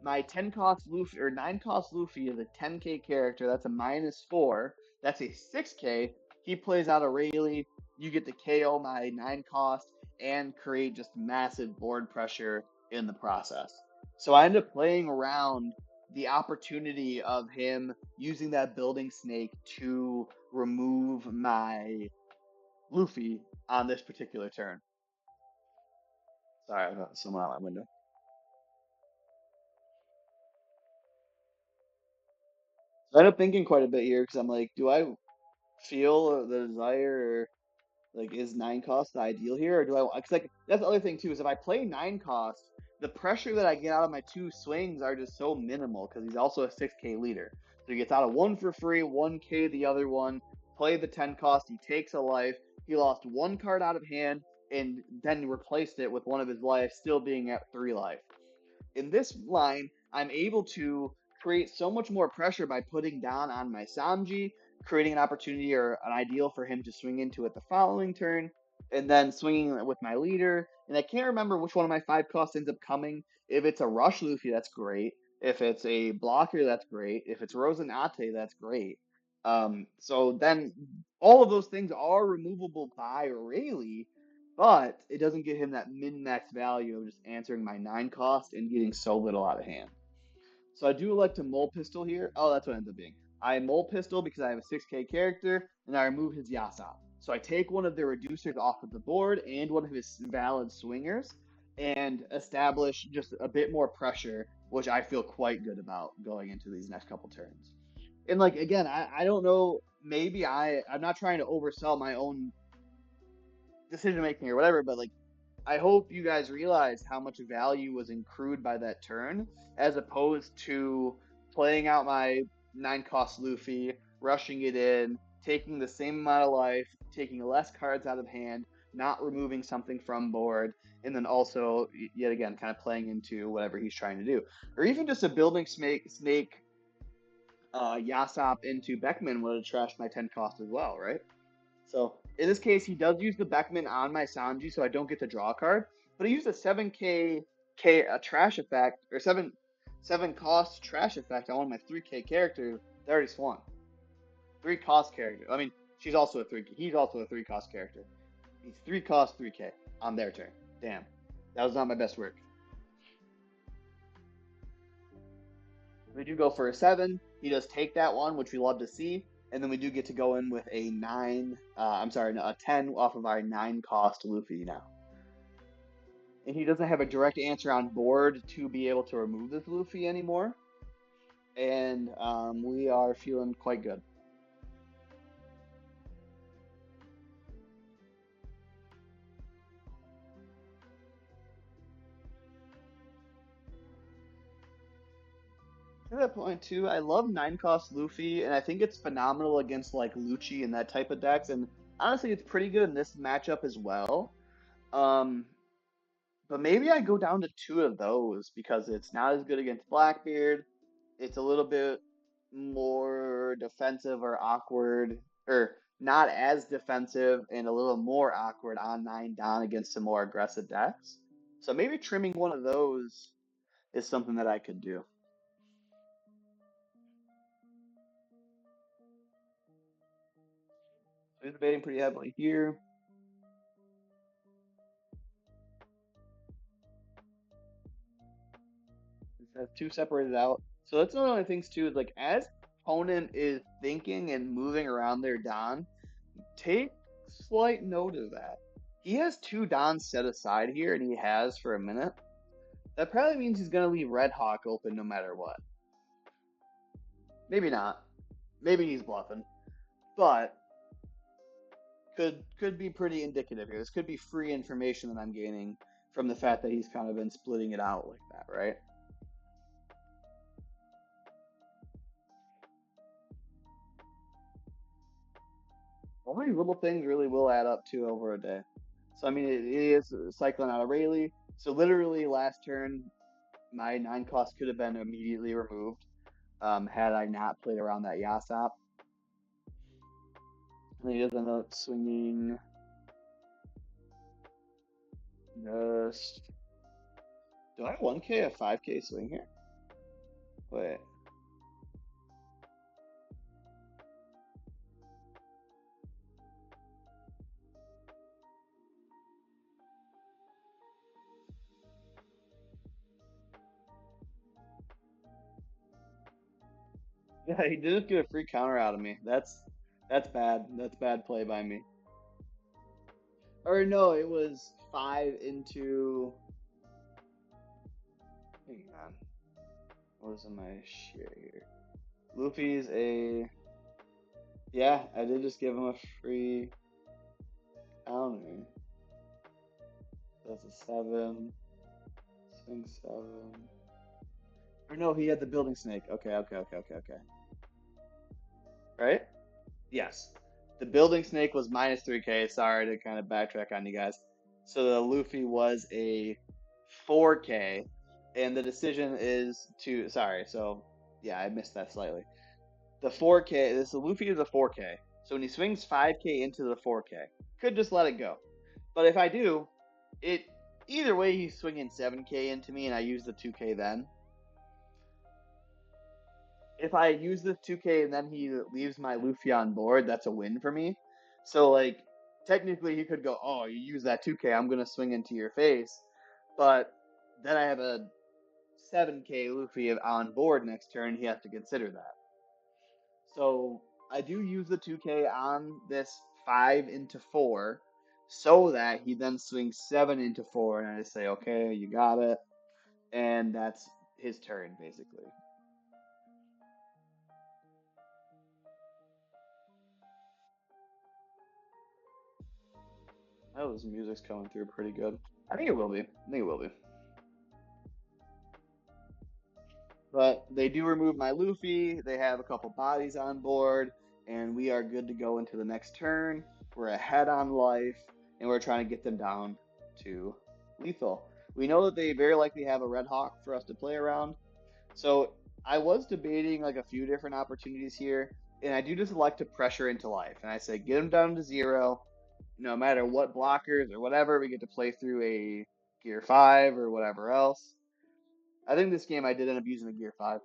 B: My 10 cost Luffy or 9 cost Luffy is a 10k character. That's a minus 4. That's a 6k. He plays out a Rayleigh. You get to KO my 9 cost and create just massive board pressure in the process. So I end up playing around the opportunity of him using that Building Snake to remove my Luffy on this particular turn. Sorry, I got someone out my window. So I end up thinking quite a bit here because I'm like, do I feel the desire or like is 9 cost the ideal here, or do I? Because like that's the other thing too is if I play 9 cost, the pressure that I get out of my 2 swings are just so minimal because he's also a 6k leader. So he gets out of 1 for free, 1k the other one. Play the 10 cost, he takes a life. He lost 1 card out of hand and then replaced it with one of his life, still being at 3 life. In this line, I'm able to create so much more pressure by putting down on my Sanji, creating an opportunity or an ideal for him to swing into it the following turn, and then swinging with my leader. And I can't remember which one of my 5 costs ends up coming. If it's a Rush Luffy, that's great. If it's a blocker, that's great. If it's Rosinante, that's great. So then all of those things are removable by Rayleigh, but it doesn't get him that min-max value of just answering my 9 cost and getting so little out of hand. So I do elect to Mole Pistol here. Oh, that's what it ends up being. I Mole Pistol because I have a 6k character, and I remove his Yasop. So I take one of the reducers off of the board and one of his valid swingers, and establish just a bit more pressure, which I feel quite good about going into these next couple turns. And like again, I don't know, maybe I'm not trying to oversell my own decision making or whatever, but like I hope you guys realize how much value was accrued by that turn, as opposed to playing out my 9 cost Luffy, rushing it in, taking the same amount of life, taking less cards out of hand, not removing something from board, and then also, yet again, kind of playing into whatever he's trying to do. Or even just a Building Snake Yasop into Beckman would have trashed my 10 cost as well, right? So in this case, he does use the Beckman on my Sanji, so I don't get to draw a card. But he used a 7k trash effect, or 7 cost trash effect on one of my 3k characters. They already swung. 3 cost character. I mean, he's also a 3 cost character. He's 3 cost 3k on their turn. Damn, that was not my best work. We do go for a 7. He does take that one, which we love to see. And then we do get to go in with a 10 off of our 9 cost Luffy now. And he doesn't have a direct answer on board to be able to remove this Luffy anymore. And we are feeling quite good. To that point too, I love 9 cost Luffy, and I think it's phenomenal against like Lucci and that type of decks. And honestly, it's pretty good in this matchup as well. Um, but maybe I go down to 2 of those because it's not as good against Blackbeard. It's a little bit more defensive or awkward, or not as defensive and a little more awkward on 9 down against some more aggressive decks. So maybe trimming one of those is something that I could do. He's debating pretty heavily here. It has two separated out. So that's one of the things too, is like as opponent is thinking and moving around their Don, take slight note of that. He has two Dons set aside here, and he has for a minute. That probably means he's gonna leave Red Hawk open no matter what. Maybe not. Maybe he's bluffing. But could be pretty indicative here. This could be free information that I'm gaining from the fact that he's kind of been splitting it out like that, right? All these little things really will add up to over a day. So I mean, it is cycling out of Rayleigh. So literally last turn, my 9 cost could have been immediately removed had I not played around that Yasop. And he does end up swinging just. Do I have 1K a 5K swing here? Wait. Yeah, he did just get a free counter out of me. That's bad. That's bad play by me. Or no, it was 5 into. Hang on. What was in my share here? Luffy's a. Yeah, I did just give him a free counter. That's a 7. Swing 7. Or no, he had the building snake. Okay. Right? Yes. The building snake was minus 3K. Sorry to kind of backtrack on you guys. So the Luffy was a 4K, and the decision is to. Sorry, so yeah, I missed that slightly. The 4K. The Luffy is a 4K. So when he swings 5K into the 4K, could just let it go. But if I do, it either way he's swinging 7K into me, and I use the 2K then. If I use the 2K and then he leaves my Luffy on board, that's a win for me. So like technically he could go, "Oh, you use that 2K, I'm going to swing into your face." But then I have a 7K Luffy on board next turn, he has to consider that. So I do use the 2K on this 5 into 4 so that he then swings 7 into 4 and I just say, "Okay, you got it." And that's his turn basically. Oh, this music's coming through pretty good. I think it will be. I think it will be. But they do remove my Luffy. They have a couple bodies on board, and we are good to go into the next turn. We're ahead on life, and we're trying to get them down to lethal. We know that they very likely have a Red Hawk for us to play around. So I was debating like a few different opportunities here, and I do just like to pressure into life. And I say, get them down to 0. No matter what blockers or whatever, we get to play through a Gear 5 or whatever else. I think this game I did end up using a Gear 5.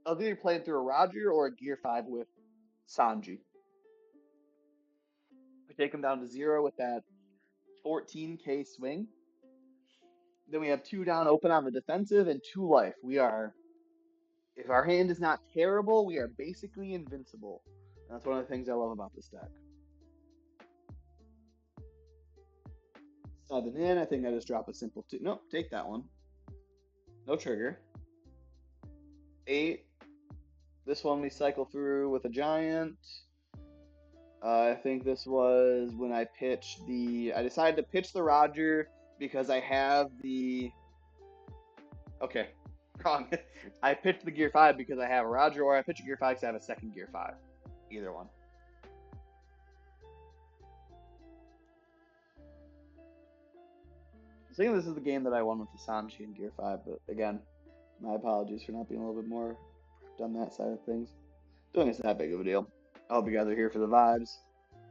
B: I was either playing through a Roger or a Gear 5 with Sanji. We take him down to 0 with that 14K swing. Then we have 2 down open on the defensive and 2 life. We are, if our hand is not terrible, we are basically invincible. And that's one of the things I love about this deck. 7 in, I think I just drop a simple 2. Nope, take that one. No trigger. 8. This one we cycle through with a giant. I think this was when I pitched the. I decided to pitch the Roger because I have the. Okay, wrong. I pitched the Gear 5 because I have a Roger, or I pitch a Gear 5 because I have a second Gear 5. Either one. I think this is the game that I won with the Sanji in Gear 5, but again, my apologies for not being a little bit more on that side of things. Don't think it's that big of a deal. I hope you guys are here for the vibes.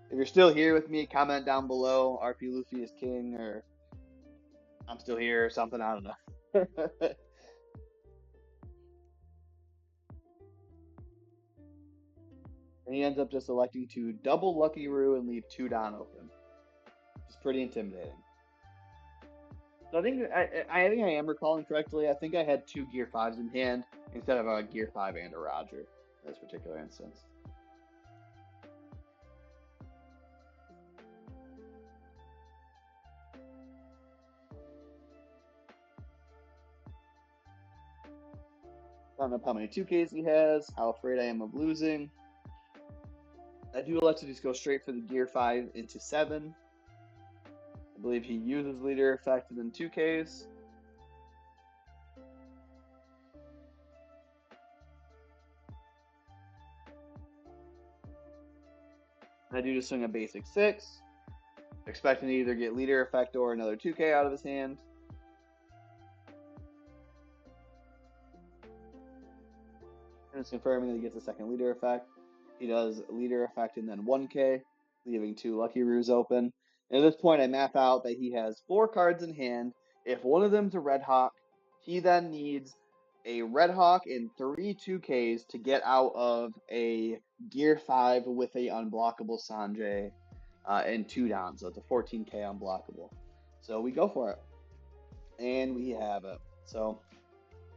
B: If you're still here with me, comment down below. RP Luffy is king, or I'm still here, or something. I don't know. And he ends up just electing to double Lucky Roo and leave 2 Don open. It's pretty intimidating. So I think I am recalling correctly. I think I had 2 Gear 5s in hand instead of a Gear 5 and a Roger in this particular instance. I don't know how many 2Ks he has, how afraid I am of losing. I do elect to just go straight for the Gear 5 into 7. I believe he uses Leader Effect and then 2Ks. I do just swing a basic 6, expecting to either get Leader Effect or another 2K out of his hand. And it's confirming that he gets a second Leader Effect. He does Leader Effect and then 1K, leaving 2 Lucky Roos open. And at this point, I map out that he has 4 cards in hand. If one of them's a Red Hawk, he then needs a Red Hawk and 3 2Ks to get out of a Gear 5 with a unblockable Sanjay and 2 down. So it's a 14K unblockable. So we go for it. And we have it. So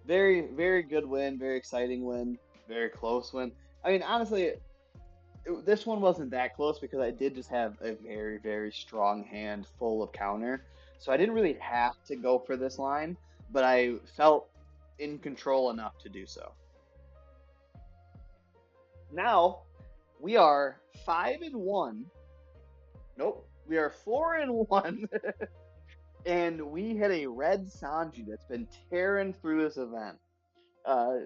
B: very, very good win, very exciting win, very close win. I mean, honestly, this one wasn't that close because I did just have a very, very strong hand full of counter. So I didn't really have to go for this line, but I felt in control enough to do so. Now, we are 5-1. Nope, we are 4-1. And we hit a red Sanji that's been tearing through this event.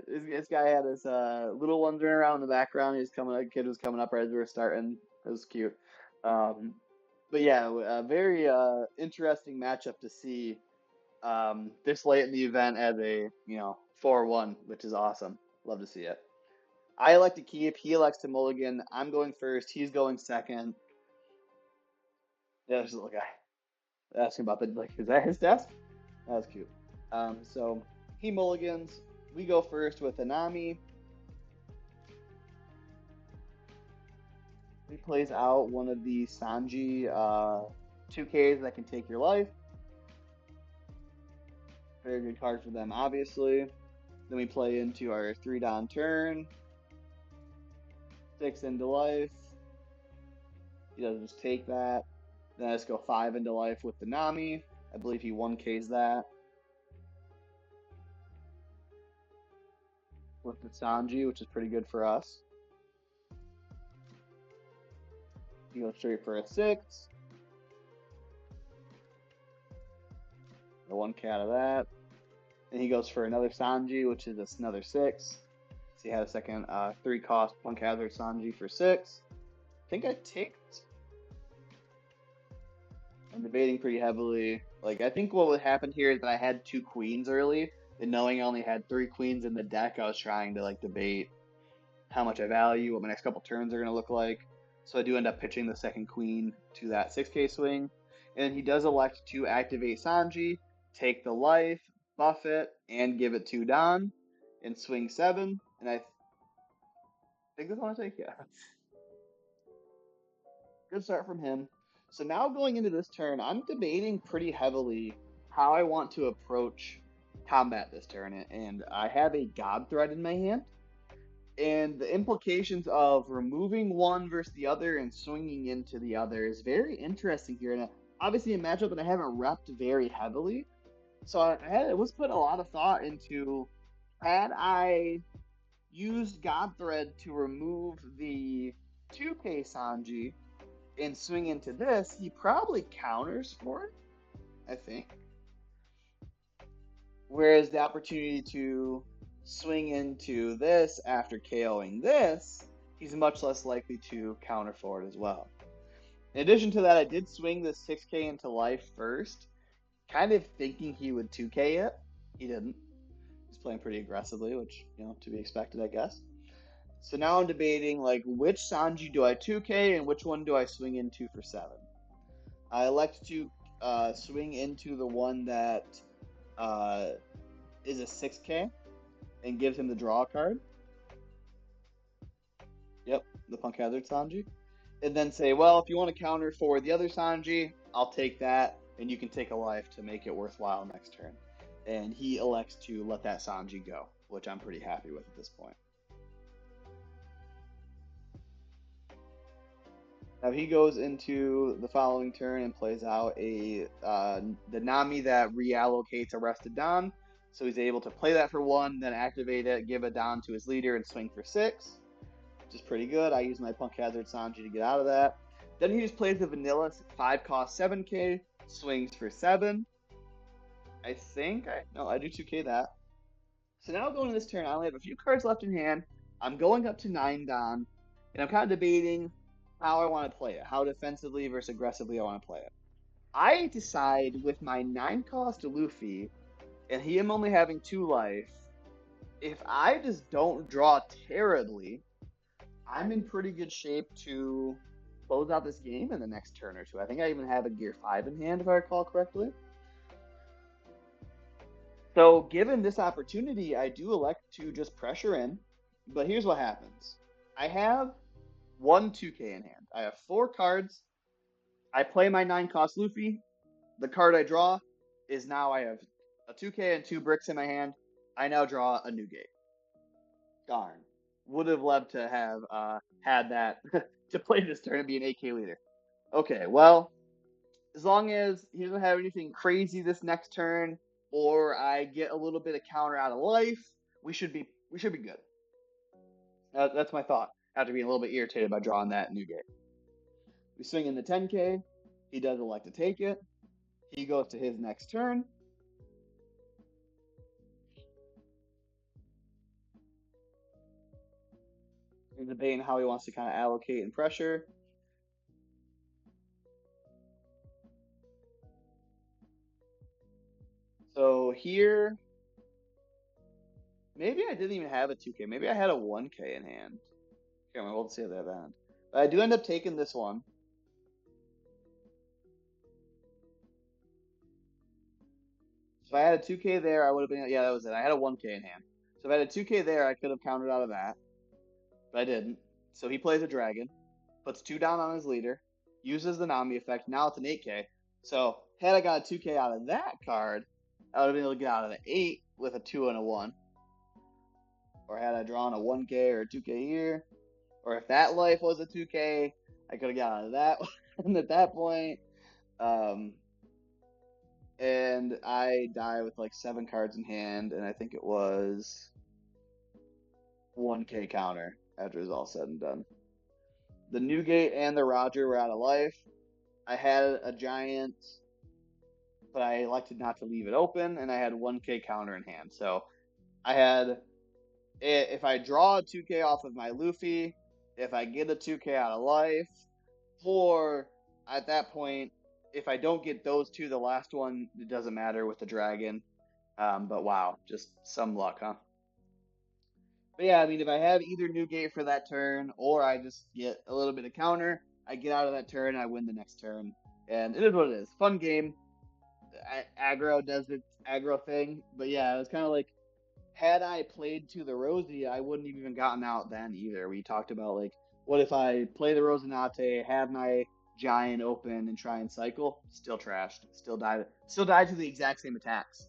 B: This guy had his little ones running around in the background. A kid was coming up right as we were starting. It was cute. But yeah, a very interesting matchup to see this late in the event as a 4-1, which is awesome. Love to see it. I elect to keep. He elects to mulligan. I'm going first. He's going second. Yeah, there's a little guy asking about is that his desk? That was cute. So he mulligans. We go first with Anami. He plays out one of the Sanji 2Ks that can take your life. Very good card for them, obviously. Then we play into our 3 down turn. 6 into life. He doesn't just take that. Then I just go 5 into life with the Nami. I believe he 1Ks that. With the Sanji, which is pretty good for us. He goes straight for a 6. The 1K out of that. And he goes for another Sanji, which is another 6. So he had a second 3 cost 1K hazard Sanji for 6. I think I ticked. I'm debating pretty heavily. I think what would happen here is that I had 2 queens early, and knowing I only had 3 queens in the deck, I was trying to debate how much I value, what my next couple turns are going to look like. So I do end up pitching the second queen to that 6K swing. And he does elect to activate Sanji, take the life, buff it, and give it to Don, and swing 7. And I think that's what I take, yeah. Good start from him. So now going into this turn, I'm debating pretty heavily how I want to approach combat this turn. And I have a God Thread in my hand. And the implications of removing one versus the other and swinging into the other is very interesting here. And obviously a matchup that I haven't repped very heavily. So I was put a lot of thought into, had I used God Thread to remove the 2K Sanji and swing into this, he probably counters for it, I think. Whereas the opportunity to swing into this after KOing this, he's much less likely to counter for it as well. In addition to that, I did swing the 6K into life first, kind of thinking he would 2K it. He didn't. He's playing pretty aggressively, which, to be expected, I guess. So now I'm debating, which Sanji do I 2K and which one do I swing into for 7? I elect to swing into the one that is a 6K and gives him the draw card. Yep. the Punk Hazard Sanji, and then say, well, if you want to counter for the other Sanji, I'll take that, and you can take a life to make it worthwhile next turn. And he elects to let that Sanji go, which I'm pretty happy with at this point. Now he goes into the following turn and plays out the Nami that reallocates Arrested Don. So he's able to play that for 1, then activate it, give it down to his leader, and swing for 6, which is pretty good. I use my Punk Hazard Sanji to get out of that. Then he just plays the vanilla 5 cost 7k, swings for 7. I think I do 2k that. So now going into this turn, I only have a few cards left in hand. I'm going up to 9 Don, and I'm kind of debating how I want to play it, how defensively versus aggressively I want to play it. I decide with my 9 cost Luffy, and him only having 2 life, if I just don't draw terribly, I'm in pretty good shape to close out this game in the next turn or two. I think I even have a Gear 5 in hand, if I recall correctly. So given this opportunity, I do elect to just pressure in, but here's what happens. I have 1 2k in hand. I have 4 cards. I play my 9 cost Luffy. The card I draw is now I have a 2k and 2 bricks in my hand. I now draw a new gate. Darn. Would have loved to have had that to play this turn and be an 8k leader. Okay, well, as long as he doesn't have anything crazy this next turn, or I get a little bit of counter out of life, we should be good. That's my thought. After being a little bit irritated by drawing that new gate. We swing in the 10k. He does elect to take it. He goes to his next turn. He's debating how he wants to kind of allocate and pressure. So here, maybe I didn't even have a 2k. Maybe I had a 1k in hand. Okay, we'll see at that end. But I do end up taking this one. So if I had a 2k there, I would have been, yeah, that was it. I had a 1k in hand. So if I had a 2k there, I could have countered out of that. But I didn't. So he plays a dragon, puts 2 down on his leader, uses the Nami effect. Now it's an 8k. So had I got a 2k out of that card, I would have been able to get out of the 8 with a 2 and a 1. Or had I drawn a 1k or a 2k here, or if that life was a 2k, I could have got out of that one at that point. And I die with like 7 cards in hand, and I think it was 1k counter after it was all said and done. The Newgate and the Roger were out of life. I had a giant, but I elected not to leave it open, and I had 1k counter in hand. So I had, if I draw a 2k off of my Luffy, if I get a 2k out of life, or at that point, if I don't get those 2, the last one, it doesn't matter with the dragon. But wow, just some luck, huh? But yeah, I mean, if I have either Newgate for that turn, or I just get a little bit of counter, I get out of that turn, I win the next turn. And it is what it is. Fun game. Aggro does its aggro thing. But yeah, it was kind of like, had I played to the Rosie, I wouldn't have even gotten out then either. We talked about, like, what if I play the Rosinante, have my giant open, and try and cycle? Still trashed. Still died to the exact same attacks.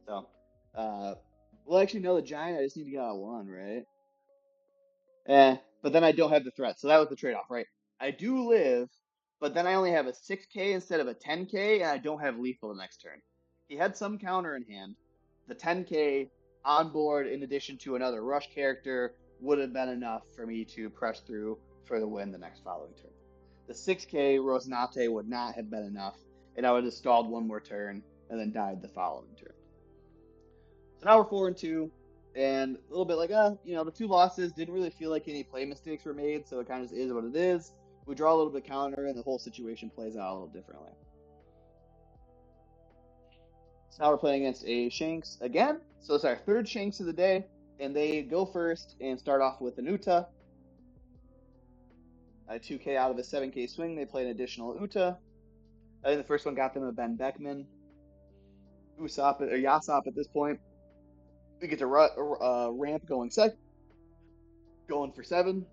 B: So, well, actually, no, the giant, I just need to get out of 1, right? But then I don't have the threat. So that was the trade-off, right? I do live, but then I only have a 6k instead of a 10k, and I don't have lethal the next turn. He had some counter in hand. The 10k on board, in addition to another rush character, would have been enough for me to press through for the win the next following turn. The 6k Rosinante would not have been enough, and I would have stalled 1 more turn and then died the following turn. So now we're 4-2. And a little bit like, the 2 losses didn't really feel like any play mistakes were made, so it kind of just is what it is. We draw a little bit of counter, and the whole situation plays out a little differently. So now we're playing against a Shanks again. So it's our 3rd Shanks of the day, and they go first and start off with an Uta. A 2k out of a 7k swing, they play an additional Uta. I think the first one got them a Ben Beckman. Yasop at this point. We get to ramp going for 7.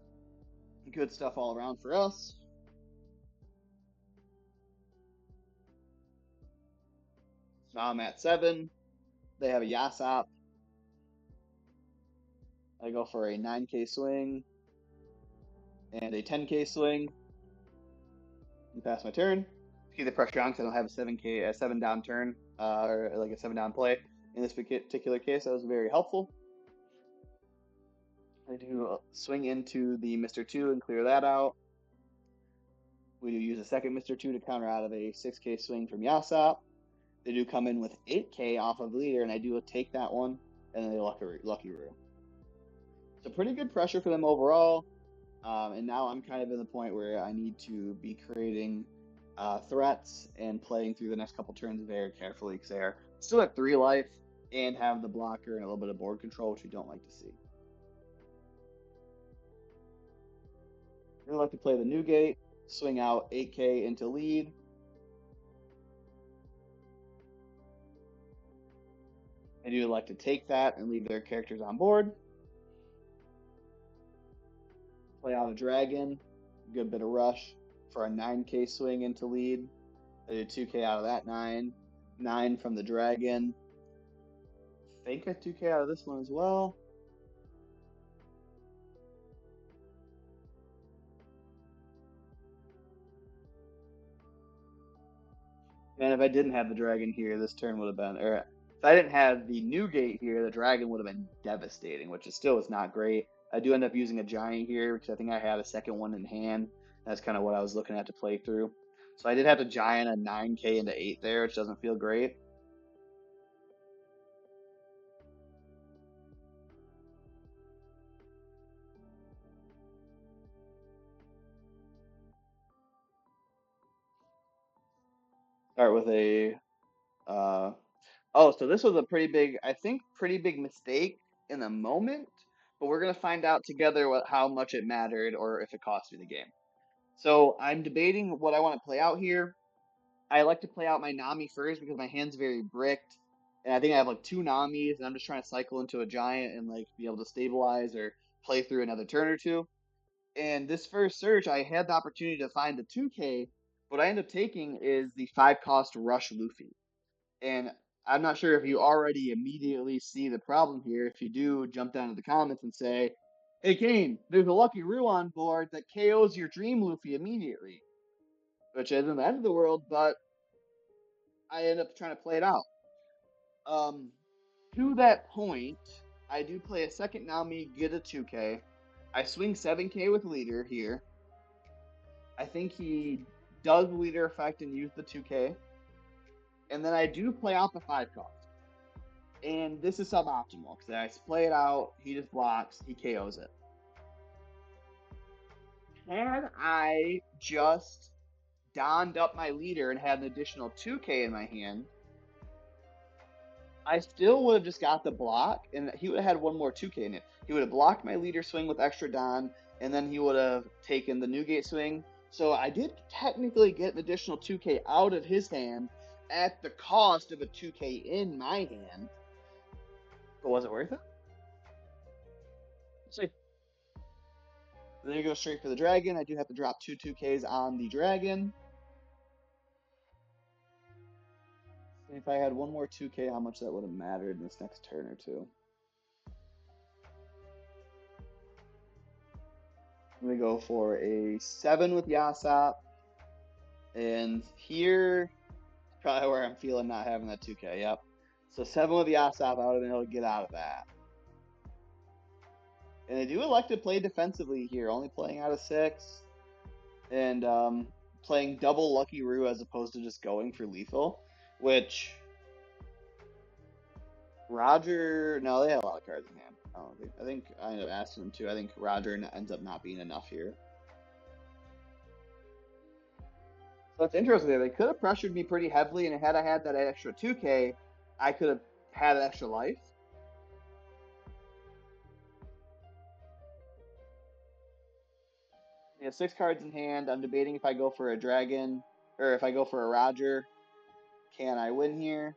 B: Good stuff all around for us. So now I'm at 7. They have a Yasop. I go for a 9K swing and a 10K swing and pass my turn. Keep the pressure on because I don't have a 7 down turn, or like a 7 down play. In this particular case, that was very helpful. I do swing into the Mr. 2 and clear that out. We do use a second Mr. 2 to counter out of a 6K swing from Yasop. They do come in with 8K off of leader, and I do take that one, and then they Lucky Roo. So pretty good pressure for them overall. And now I'm kind of in the point where I need to be creating threats and playing through the next couple turns very carefully because they are still at 3 life and have the blocker and a little bit of board control, which we don't like to see. Really like to play the new gate, swing out 8K into lead. I do like to take that and leave their characters on board. Play out a dragon, good bit of rush for a 9K swing into lead. I did 2K out of that 9. 9 from the dragon. I think I 2K out of this one as well. And if I didn't have the dragon here, this turn would have been, or if I didn't have the new gate here, the dragon would have been devastating, which is still is not great. I do end up using a giant here because I think I had a second one in hand. That's kind of what I was looking at to play through. So I did have to giant a 9K into 8 there, which doesn't feel great. Start with a oh, so this was a pretty big, I think, pretty big mistake in the moment, but we're gonna find out together how much it mattered or if it cost me the game. So I'm debating what I want to play out here. I like to play out my Nami first because my hand's very bricked, and I think I have like 2 Namis, and I'm just trying to cycle into a giant and like be able to stabilize or play through another turn or two. And this first search, I had the opportunity to find the 2K. What I end up taking is the 5 cost Rush Luffy. And I'm not sure if you already immediately see the problem here. If you do, jump down to the comments and say, hey, Kane, there's a Lucky Roo on board that KOs your Dream Luffy immediately. Which isn't the end of the world, but I end up trying to play it out. To that point, I do play a second Nami, get a 2K. I swing 7K with leader here. I think he does leader effect and use the 2K. And then I do play out the 5 cost. And this is suboptimal because I play it out, he just blocks, he KOs it. Had I just donned up my leader and had an additional 2K in my hand, I still would have just got the block, and he would have had one more 2K in it. He would have blocked my leader swing with extra Don, and then he would have taken the Newgate swing. So I did technically get an additional 2K out of his hand at the cost of a 2K in my hand. But was it worth it? Let's see. Then you go straight for the dragon. I do have to drop 2Ks on the dragon. If I had one more 2K, how much that would have mattered in this next turn or two. I'm going to go for a 7 with Yasop. And here, probably where I'm feeling not having that 2K. Yep. So 7 with Yasop, I would have been able to get out of that. And I do elect to play defensively here, only playing out of 6. And playing double Lucky Roo as opposed to just going for lethal. Which Roger, no, they have a lot of cards in hand. I think I ended up asking them to. I think Roger ends up not being enough here. So it's interesting. They could have pressured me pretty heavily, and had I had that extra 2K, I could have had an extra life. He has 6 cards in hand. I'm debating if I go for a dragon or if I go for a Roger. Can I win here?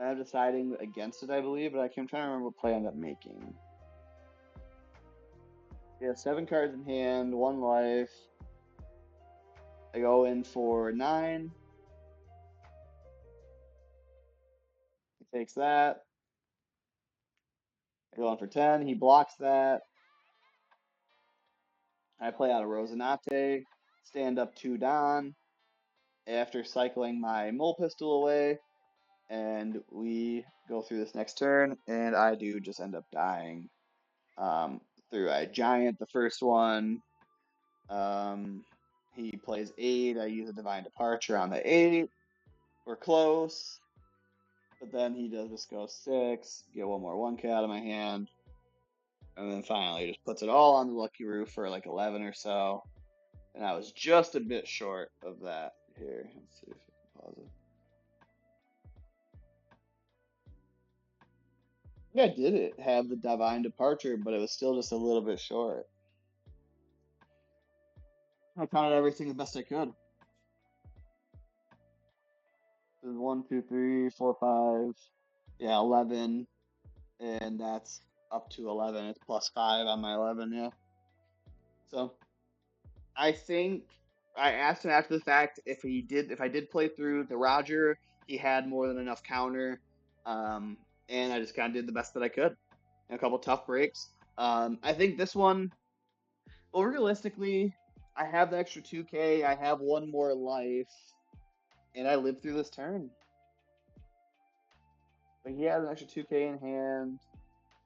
B: I'm deciding against it, I believe, but I'm trying to remember what play I end up making. Yeah, 7 cards in hand, 1 life. I go in for 9. He takes that. I go in for 10. He blocks that. I play out a Rosinante, stand up 2 Don after cycling my Mole Pistol away, and we go through this next turn, and I do just end up dying through a Giant, the first one. He plays 8. I use a Divine Departure on the 8. We're close. But then he does just go 6, get one more 1K out of my hand. And then finally just puts it all on the Lucky Roof for like 11 or so. And I was just a bit short of that here. Let's see if I can pause it. Yeah, I did it have the Divine Departure, but it was still just a little bit short. I counted everything the best I could. This is 1, 2, 3, 4, 5. Yeah, 11. And that's up to 11. It's plus 5 on my 11, yeah. So I think I asked him after the fact if I did play through the Roger, he had more than enough counter, and I just kind of did the best that I could. A couple tough breaks. I think this one, well, realistically, I have the extra 2K. I have one more life, and I lived through this turn. But he has an extra 2K in hand.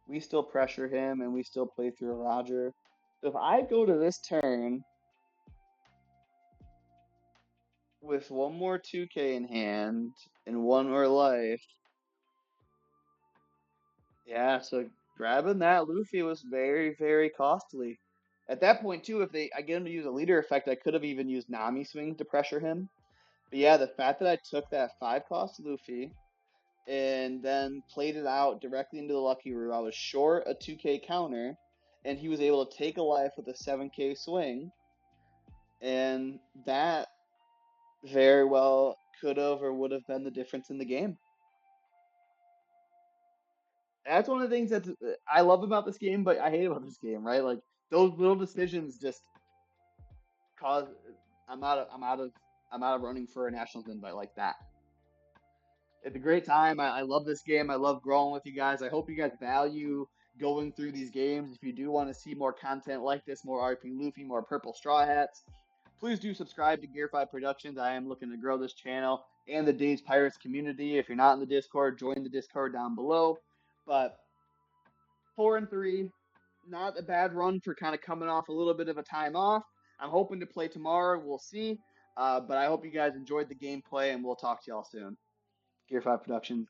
B: We still pressure him, and we still play through a Roger. So if I go to this turn with one more 2K in hand and one more life. Yeah, so grabbing that Luffy was very, very costly. At that point, too, if I get him to use a leader effect, I could have even used Nami swings to pressure him. But yeah, the fact that I took that 5 cost Luffy and then played it out directly into the Lucky Roo, I was short a 2K counter, and he was able to take a life with a 7K swing. And that very well could have or would have been the difference in the game. That's one of the things that I love about this game, but I hate about this game, right? Like those little decisions just cause I'm out of running for a nationals invite like that. It's a great time. I love this game. I love growing with you guys. I hope you guys value going through these games. If you do want to see more content like this, more RP Luffy, more Purple Straw Hats, please do subscribe to Gear 5 Productions. I am looking to grow this channel and the Days Pirates community. If you're not in the Discord, join the Discord down below. But 4-3, not a bad run for kind of coming off a little bit of a time off. I'm hoping to play tomorrow. We'll see. But I hope you guys enjoyed the gameplay, and we'll talk to y'all soon. Gear 5 Productions.